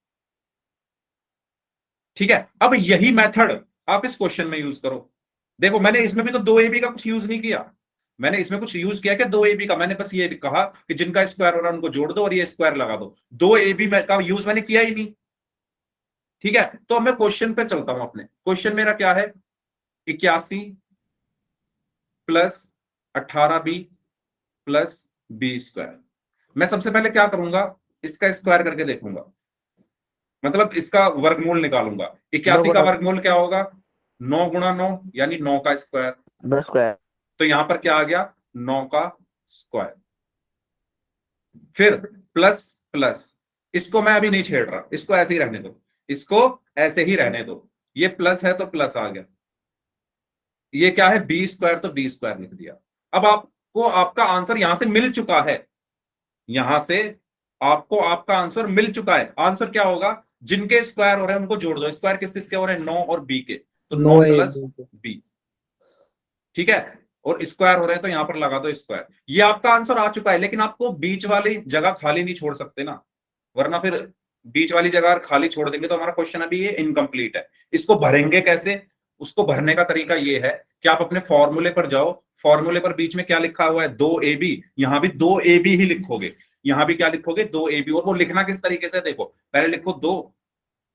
Speaker 1: ठीक है। अब यही मेथड आप इस क्वेश्चन में यूज करो। देखो मैंने इसमें भी तो 2ab का कुछ यूज नहीं किया, मैंने इसमें कुछ यूज किया क्या 2ab का, मैंने बस ये कहा कि जिनका स्क्वायर हो रहा है उनको जोड़ दो और ये स्क्वायर लगा दो। 2ab का यूज मैंने किया ही नहीं, ठीक है। तो अब मैं क्वेश्चन पे चलता हूं अपने। क्वेश्चन मेरा क्या है, 81 plus 18b plus B square. मैं सबसे पहले क्या करूंगा, इसका स्क्वायर करके देखूंगा, मतलब इसका वर्गमूल निकालूंगा। 81 का वर्गमूल क्या होगा, 9 गुणा 9 यानी 9 का स्क्वायर।
Speaker 4: 2 स्क्वायर.
Speaker 1: तो यहां पर क्या आ गया, 9 का स्क्वायर। फिर प्लस प्लस, इसको मैं अभी नहीं छेड़ रहा, इसको ऐसे ही रहने दो, इसको ऐसे ही रहने दो। ये प्लस है तो प्लस आ गया, ये क्या है बी स्क्वायर, तो बी स्क्वायर लिख दिया। अब आपको आपका आंसर यहां से मिल चुका है, यहां से आपको आपका आंसर मिल चुका है। आंसर क्या होगा, जिनके स्क्वायर हो रहे हैं उनको जोड़ दो। स्क्वायर किस किसके हो रहे हैं, 9 और बी के, तो 9
Speaker 5: 9
Speaker 1: प्लस बी, ठीक है। और स्क्वायर हो रहे हैं तो यहां पर लगा दो स्क्वायर। ये आपका आंसर आ चुका है, लेकिन आपको बीच वाली जगह खाली नहीं छोड़ सकते ना, वरना फिर बीच वाली जगह खाली छोड़ देंगे तो हमारा क्वेश्चन अभी ये इनकम्प्लीट है। इसको भरेंगे कैसे, उसको भरने का तरीका ये है कि आप अपने फॉर्मूले पर जाओ, फॉर्मूले पर बीच में क्या लिखा हुआ है, 2ab, यहां भी 2ab ही लिखोगे, यहां भी क्या लिखोगे 2ab। और वो लिखना किस तरीके से, देखो पहले लिखो 2,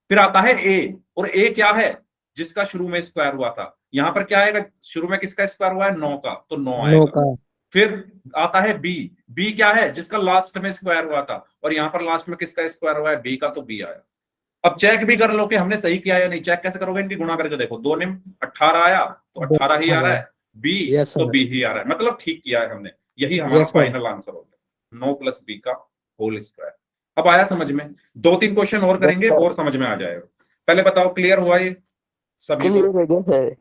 Speaker 1: फिर आता है a, और a क्या है, जिसका शुरू में स्क्वायर हुआ था। यहां पर क्या आएगा, शुरू में किसका स्क्वायर हुआ है, 9 का, तो 9 आएगा। फिर आता है b, b क्या है, जिसका लास्ट में स्क्वायर हुआ था, और यहां पर लास्ट में किसका स्क्वायर हुआ है, b का, तो b आया। अब चेक भी कर लो कि हमने सही किया या नहीं। चेक कैसे करोगे, इनकी गुणा करके देखो, 2 निम 18 आया तो 18 ही आ रहा है, बी तो बी ही आ रहा है, मतलब ठीक किया है हमने। यही हमारा फाइनल आंसर हो गया, 9 प्लस बी का होल स्क्वायर। अब आया समझ में, 2-3 क्वेश्चन और करेंगे और समझ में आ जाएगा। पहले बताओ क्लियर हुआ ये सभी
Speaker 4: क्लियर हो गया सर.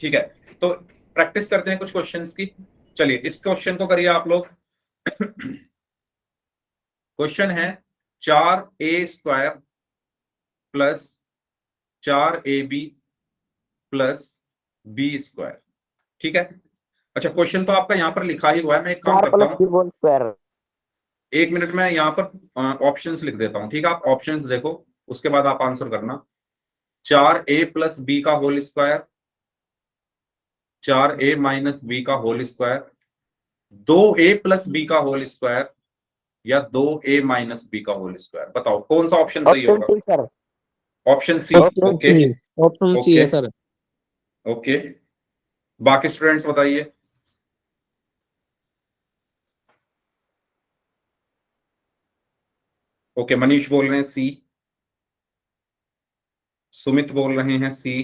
Speaker 1: ठीक है, तो प्रैक्टिस करते हैं कुछ क्वेश्चंस की। चलिए इस क्वेश्चन को करिए आप लोग। क्वेश्चन है 4a square plus 4ab plus B square, ठीक है। अच्छा क्वेश्चन तो आपका यहाँ पर लिखा ही हुआ है, मैं एक काम
Speaker 4: 4
Speaker 1: करता
Speaker 4: प्लस
Speaker 1: हूँ,
Speaker 4: बी होल स्क्वायर.
Speaker 1: 1 मिनट में यहाँ पर ऑप्शंस लिख देता हूँ, ठीक है। आप ऑप्शंस देखो, उसके बाद आप आंसर करना। 4a प्लस बी का whole square, 4a minus B का whole square, 2a plus B का होल स्क्वायर, या 2a माइनस बी का होल स्क्वायर? बताओ कौन सा ऑप्शन सही
Speaker 4: ऑप्शन
Speaker 1: होगा?
Speaker 4: C sir.
Speaker 1: Option C.
Speaker 5: Option
Speaker 1: okay
Speaker 5: C, option C है सर।
Speaker 1: ओके, बाकी स्टूडेंट्स बताइए। ओके, मनीष बोल रहे हैं सी, सुमित बोल रहे हैं सी,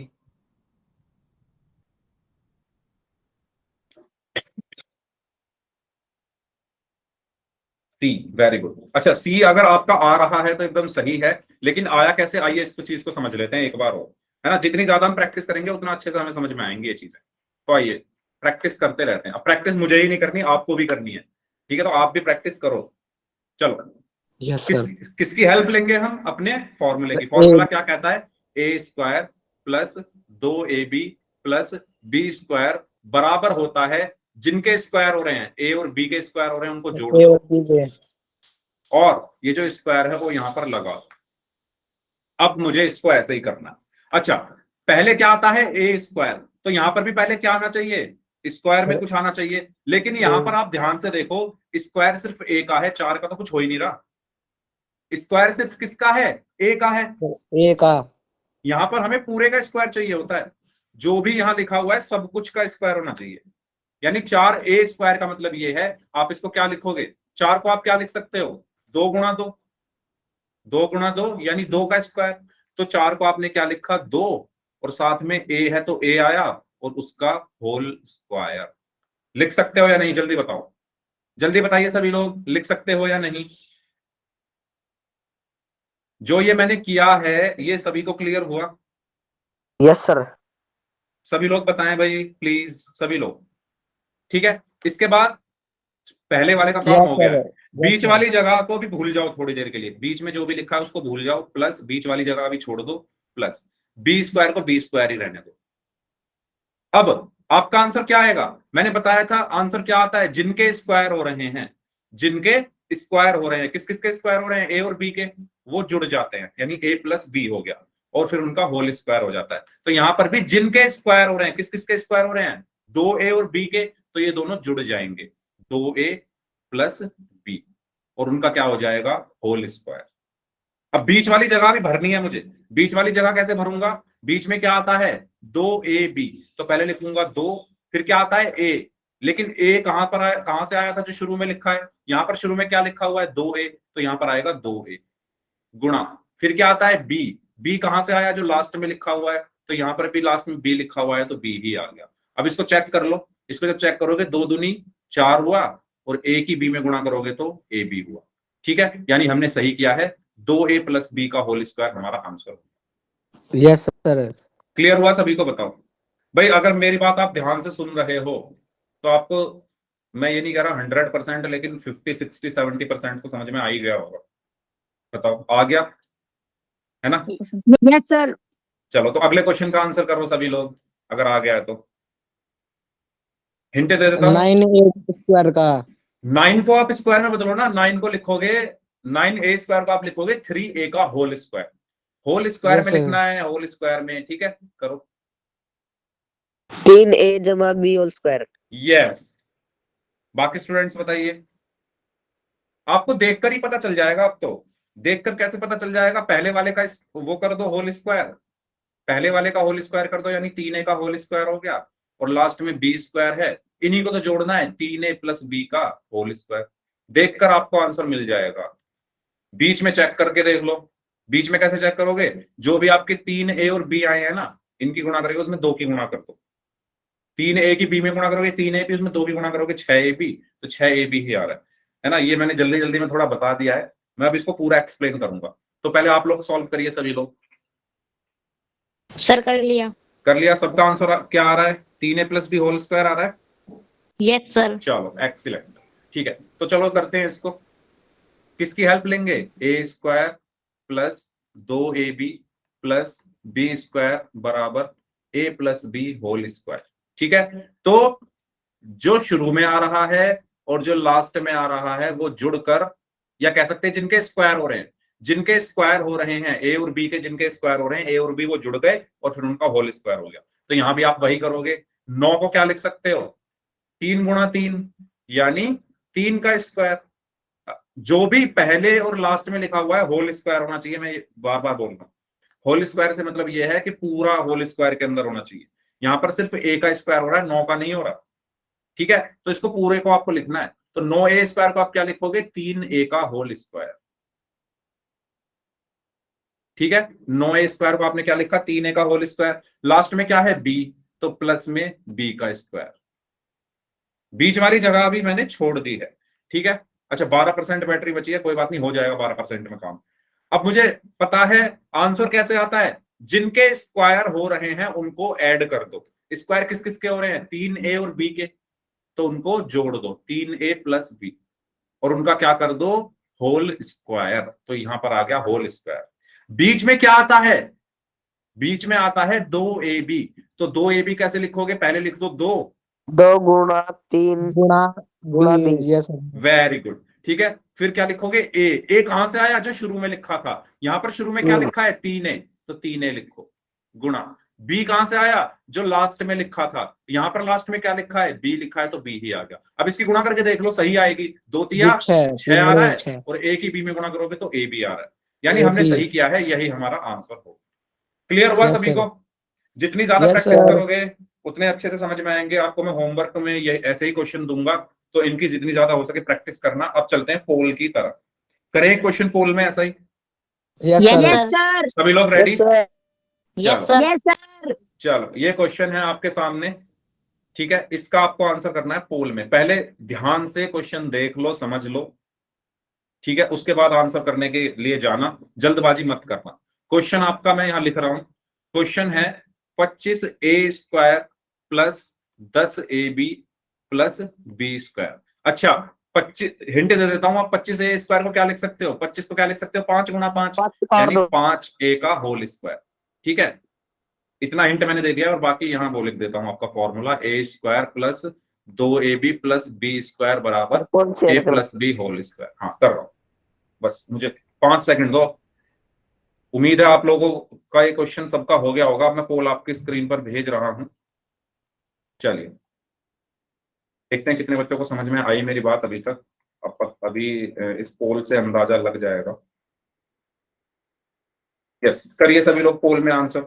Speaker 1: सी, वेरी गुड। अच्छा, सी अगर आपका आ रहा है तो एकदम सही है, लेकिन आया कैसे, आइए इस चीज को समझ लेते हैं एक बार और, है ना। जितनी ज्यादा हम प्रैक्टिस करेंगे उतना अच्छे से हमें समझ में आएंगी ये चीजें। तो आइए प्रैक्टिस करते रहते हैं। अब प्रैक्टिस मुझे ही नहीं करनी, आपको भी करनी है, ठीक है? तो आप भी प्रैक्टिस करो। चलो,
Speaker 5: यस
Speaker 1: किस
Speaker 5: सर।
Speaker 1: किसकी हेल्प लेंगे हम? अपने फॉर्मूले की। फॉर्मूला क्या कहता है? A square plus 2ab plus B square बराबर होता है, जिनके स्क्वायर हो रहे हैं ए और बी के स्क्वायर हो रहे हैं उनको जोड़
Speaker 5: ए
Speaker 1: दो,
Speaker 5: और बी के।
Speaker 1: और ये जो स्क्वायर है वो यहां पर लगा दो। अब मुझे इसको ऐसे ही करना। अच्छा, पहले क्या आता है? ए स्क्वायर, तो यहां पर भी पहले क्या आना चाहिए? स्क्वायर में
Speaker 5: सर
Speaker 1: कुछ आना चाहिए, लेकिन यहां पर आप ध्यान से देखो, स्क्वायर सिर्फ ए का है, 4 का तो कुछ हो ही नहीं रहा। स्क्वायर सिर्फ किसका है? ए का है।
Speaker 5: ए का।
Speaker 1: यहां पर हमें पूरे का स्क्वायर चाहिए होता है, जो भी यहां लिखा हुआ है सब कुछ का स्क्वायर होना चाहिए। यानी 4a स्क्वायर का मतलब ये है, आप इसको क्या लिखोगे? 4 को आप क्या लिख सकते हो? 2 गुणा 2, 2 गुणा 2 यानी 2 का स्क्वायर। तो 4 को आपने क्या लिखा? 2, और साथ में a है तो a आया, और उसका होल स्क्वायर। लिख सकते हो या नहीं? जल्दी बताओ, जल्दी बताइए सभी लोग, लिख सकते हो या नहीं? जो ये मैंने किया है ये सभी को क्लियर हुआ?
Speaker 4: Yes sir.
Speaker 1: सभी लोग बताएं भाई प्लीज, सभी लोग। ठीक है, इसके बाद पहले वाले का काम
Speaker 5: यस
Speaker 1: हो गया
Speaker 5: सर।
Speaker 1: है।
Speaker 5: यस
Speaker 1: बीच
Speaker 5: सर।
Speaker 1: वाली जगह को भी भूल जाओ थोड़ी देर के लिए, बीच में जो भी लिखा है उसको भूल जाओ, प्लस बीच वाली जगह भी छोड़ दो, प्लस बी स्क्वायर को बी स्क्वायर ही रहने दो। अब आपका आंसर क्या आएगा? मैंने बताया था आंसर क्या आता है, जिनके स्क्वायर हो रहे हैं, जिनके स्क्वायर हो रहे हैं, किस किस के स्क्वायर हो रहे हैं? ए और बी के, वो जुड़ जाते हैं, यानी ए प्लस बी हो गया, और फिर उनका होल स्क्वायर हो जाता है। तो यहां पर भी जिनके स्क्वायर हो रहे हैं, किस किस के स्क्वायर हो रहे हैं? 2a और b के, तो ये दोनों जुड़ जाएंगे, 2a प्लस बी, और उनका क्या हो जाएगा? Whole square. अब बीच वाली जगह भी भरनी है मुझे। बीच वाली जगह कैसे भरूंगा? बीच में क्या आता है? 2ab, तो पहले लिखूंगा 2, फिर क्या आता है? a, लेकिन a कहां पर आया, कहां से आया था जो शुरू में लिखा है? यहां पर शुरू में क्या लिखा हुआ है? 2a, तो यहां पर आएगा 2a गुणा, फिर क्या आता है? b, b कहां से आया? जो लास्ट में लिखा हुआ है, तो यहां पर भी लास्ट में b लिखा हुआ है, तो b ही आ गया। अब इसको चेक कर लो, इसको जब चेक करोगे 2 दूनी 4 हुआ, और a की b में गुणा करोगे तो ab हुआ। ठीक है, यानी हमने सही किया है, 2a प्लस बी का होल स्क्वायर हमारा आंसर।
Speaker 5: Yes sir.
Speaker 1: क्लियर हुआ सभी को? बताओ भाई, अगर मेरी बात आप ध्यान से सुन रहे हो तो आपको, मैं ये नहीं कह रहा 100%, लेकिन 50, 60, 70% तो समझ में आ ही गया होगा। बताओ, आ गया है ना?
Speaker 2: Yes sir.
Speaker 1: चलो, तो अगले क्वेश्चन का आंसर करो सभी लोग, अगर आ गया है तो। हिंट दे देता हूं,
Speaker 5: 9a स्क्वायर का।
Speaker 1: 9 को आप स्क्वायर में बदलो ना, 9 को लिखोगे, 9a स्क्वायर को आप लिखोगे 3a का whole square. Whole square
Speaker 5: yes
Speaker 1: में
Speaker 5: सर।
Speaker 1: लिखना है, होल स्क्वायर में। ठीक है, करो।
Speaker 4: 3a जमा b होल स्क्वायर।
Speaker 1: यस, बाकी स्टूडेंट्स बताइए। आपको देखकर ही पता चल जाएगा। अब तो देखकर कैसे पता चल जाएगा? पहले वाले का वो कर दो होल स्क्वायर, पहले वाले का होल स्क्वायर कर दो, यानी 3a का होल स्क्वायर हो गया, और लास्ट में बी स्क्वायर है, इन्हीं को तो जोड़ना है, 3a प्लस बी का होल स्क्वायर। देखकर आपको आंसर मिल जाएगा। बीच में चेक करके देख लो। बीच में कैसे चेक करोगे? जो भी आपके 3a और b आए हैं ना, इनकी गुणा करोगे, उसमें 2 की गुणा कर दो। 3a की b में गुणा करोगे, 3ab, उसमें 2 की गुणा करोगे, 6ab, तो 6ab ही आ रहा है ना। ये मैंने जल्दी जल्दी में थोड़ा बता दिया है, मैं अब इसको पूरा एक्सप्लेन करूंगा। तो पहले आप लोग सॉल्व करिए सभी लोग।
Speaker 3: सर कर लिया।
Speaker 1: कर लिया? सबका आंसर क्या आ रहा है? 3a plus B whole square आ रहा है।
Speaker 3: Yes sir.
Speaker 1: चलो, एक्सीलेंट। ठीक है, तो चलो करते हैं इसको। किसकी हेल्प लेंगे? A square plus 2ab plus B square बराबर a plus B whole square. ठीक है, तो जो शुरू में आ रहा है और जो लास्ट में आ रहा है वो जुड़कर, या कह सकते हैं जिनके स्क्वायर हो रहे हैं, जिनके स्क्वायर हो रहे हैं ए और बी के, जिनके स्क्वायर हो रहे हैं ए और बी, वो जुड़ गए और फिर उनका होल स्क्वायर हो गया। तो यहां भी आप वही करोगे, 9 को क्या लिख सकते हो, 3 गुणा 3 यानी 3 का स्क्वायर। जो भी पहले और लास्ट में लिखा हुआ है होल स्क्वायर होना चाहिए, मैं बार बार बोल रहा हूं। होल स्क्वायर से मतलब यह है कि पूरा होल स्क्वायर के अंदर होना चाहिए। यहां पर सिर्फ a का स्क्वायर हो रहा है, 9 का नहीं हो रहा। ठीक है, तो इसको पूरे को आपको लिखना है। तो 9a स्क्वायर को आप क्या लिखोगे, 3a का होल स्क्वायर। ठीक है, 9a स्क्वायर को आपने क्या लिखा, 3a का होल स्क्वायर। लास्ट में क्या है b, तो प्लस में b का स्क्वायर। बीच वाली जगह अभी मैंने छोड़ दी है। ठीक है, अच्छा 12% बैटरी बची है, कोई बात नहीं, हो जाएगा 12% में काम। अब मुझे पता है आंसर कैसे आता है, जिनके स्क्वायर हो रहे हैं उनको ऐड कर दो। स्क्वायर किस किस के हो रहे हैं, 3a और b के, तो उनको जोड़ दो 3a प्लस b, और उनका क्या कर दो, होल स्क्वायर। तो यहां पर आ गया होल स्क्वायर। बीच में क्या आता है, बीच में आता है 2ab। तो 2ab कैसे लिखोगे, पहले लिख दो
Speaker 4: 2 गुणा 3
Speaker 5: गुणा
Speaker 4: गुणा
Speaker 5: B,
Speaker 4: 20।
Speaker 5: Yes sir.
Speaker 1: Very good. ठीक है, फिर क्या लिखोगे, ए कहां से आया, जो शुरू में लिखा था। यहां पर शुरू में क्या लिखा है, 3a, तो 3a लिखो, गुणा बी कहां से आया, जो लास्ट में लिखा था। यहां पर लास्ट में क्या लिखा है, बी लिखा है, तो बी ही आ गया। अब इसकी गुणा करके देख लो, सही आएगी, 2 तिया 6 आ रहा है,
Speaker 5: 6।
Speaker 1: और ए की बी में गुणा करोगे तो ए भी आ रहा है, यानी
Speaker 5: ए
Speaker 1: हमने
Speaker 5: बी।
Speaker 1: सही किया है, यही हमारा आंसर हो। क्लियर हुआ
Speaker 5: यस
Speaker 1: सभी
Speaker 5: सर।
Speaker 1: को। जितनी ज्यादा
Speaker 5: यस
Speaker 1: प्रैक्टिस
Speaker 5: सर।
Speaker 1: करोगे उतने अच्छे से समझ में आएंगे आपको। मैं होमवर्क में ये ऐसे ही क्वेश्चन दूंगा, तो इनकी जितनी ज्यादा हो सके प्रैक्टिस करना। अब चलते हैं पोल की तरफ, करें क्वेश्चन पोल में ऐसा ही।
Speaker 5: Yes
Speaker 3: yes
Speaker 5: sir.
Speaker 3: सर।
Speaker 1: सभी लोग रेडी,
Speaker 4: यस सर।
Speaker 3: यस
Speaker 1: चलो
Speaker 3: सर।
Speaker 2: सर।
Speaker 1: चलो, ये क्वेश्चन है आपके सामने। ठीक है, इसका आपको आंसर करना है पोल में। पहले ध्यान से क्वेश्चन देख लो, समझ लो, ठीक है, उसके बाद आंसर करने के लिए जाना, जल्दबाजी मत करना। क्वेश्चन आपका मैं यहां लिख रहा हूं, क्वेश्चन है 25a square plus 10ab plus b square. अच्छा 25 हिंट दे देता हूं, आप 25a स्क्वायर को क्या लिख सकते हो, 25 को क्या लिख सकते हो, 5 गुणा 5 यानी 5a का होल स्क्वायर। ठीक है, इतना हिंट मैंने दे दिया, और बाकी यहां वो लिख देता हूं आपका formula, a square plus 2ab plus b square बराबर
Speaker 4: कौन
Speaker 1: a
Speaker 4: शेयर कर
Speaker 1: प्लस b होल स्क्वायर। हाँ कर रहा हूं, बस मुझे 5 सेकंड दो। उम्मीद है आप लोगों का ये क्वेश्चन सबका हो गया होगा। मैं पोल आपकी स्क्रीन पर भेज रहा हूं, चलिए देखते हैं कितने बच्चों को समझ में आई मेरी बात अभी तक। अभी इस पोल से अंदाजा लग जाएगा। यस, करिए सभी लोग पोल में आंसर।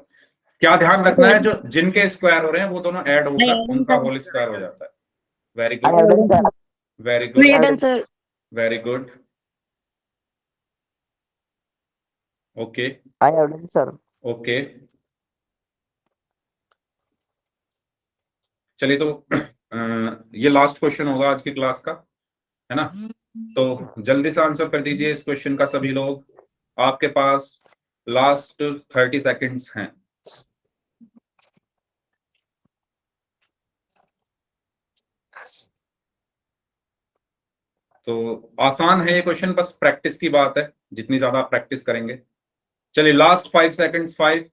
Speaker 1: क्या ध्यान रखना है, जो जिनके स्क्वायर हो रहे हैं वो दोनों ऐड होकर उनका होल स्क्वायर हो जाता है। Very good, very good,
Speaker 2: sir.
Speaker 1: Very good, okay
Speaker 4: I have done sir.
Speaker 1: Okay. चलिए तो ये लास्ट क्वेश्चन होगा आज की क्लास का, है ना। तो जल्दी से आंसर कर दीजिए इस क्वेश्चन का सभी लोग, आपके पास लास्ट 30 सेकंड्स हैं। तो आसान है ये क्वेश्चन, बस प्रैक्टिस की बात है, जितनी ज्यादा आप प्रैक्टिस करेंगे। चलिए लास्ट 5 सेकंड्स, 5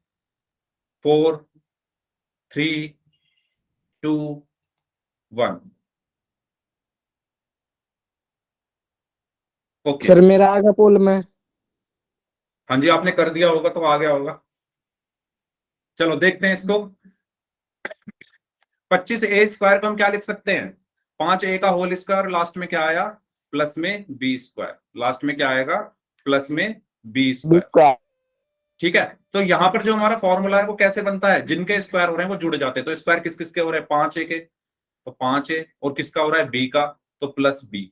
Speaker 1: 4 3 2 1। ओके,
Speaker 5: सर मेरा आगा पोल में।
Speaker 1: हाँ जी, आपने कर दिया होगा तो आ गया होगा। चलो देखते हैं इसको। 25a स्क्वायर को हम क्या लिख सकते हैं, 5a का होल स्क्वायर, लास्ट में क्या आया, प्लस में b स्क्वायर, लास्ट में क्या आएगा, प्लस में b स्क्वायर। ठीक है, तो यहां पर जो हमारा फॉर्मूला है वो कैसे बनता है, जिनके स्क्वायर हो रहे हैं वो जुड़ जाते हैं। तो स्क्वायर किस किस के हो रहे हैं, 5a के, तो 5a, और किसका हो रहा है, b का, तो प्लस b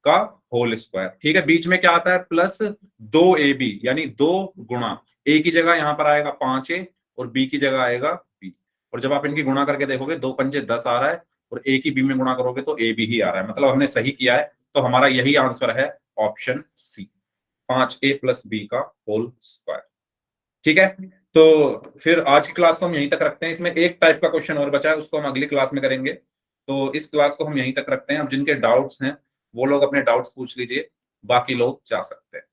Speaker 1: का होल स्क्वायर। ठीक है, बीच में क्या आता है, प्लस 2ab, यानी 2 गुणा a की जगह यहां पर आएगा 5a, और b की जगह आएगा b। और जब आप इनकी गुणा करके देखोगे 2 पंजे 10 आ रहा है, और a की b में गुणा करोगे तो a b ही आ रहा है, मतलब हमने सही किया है। तो हमारा यही आंसर है, option C, 5a plus b का होल स्क्वायर। ठीक है, तो फिर आज की क्लास को हम यहीं तक रखते हैं। इसमें एक टाइप का क्वेश्चन और बचा है, उसको हम अगली क्लास में करेंगे। तो इस क्लास को हम यहीं तक रखते हैं। अब जिनके डाउट्स हैं वो लोग अपने डाउट्स पूछ लीजिए, बाकी लोग जा सकते हैं।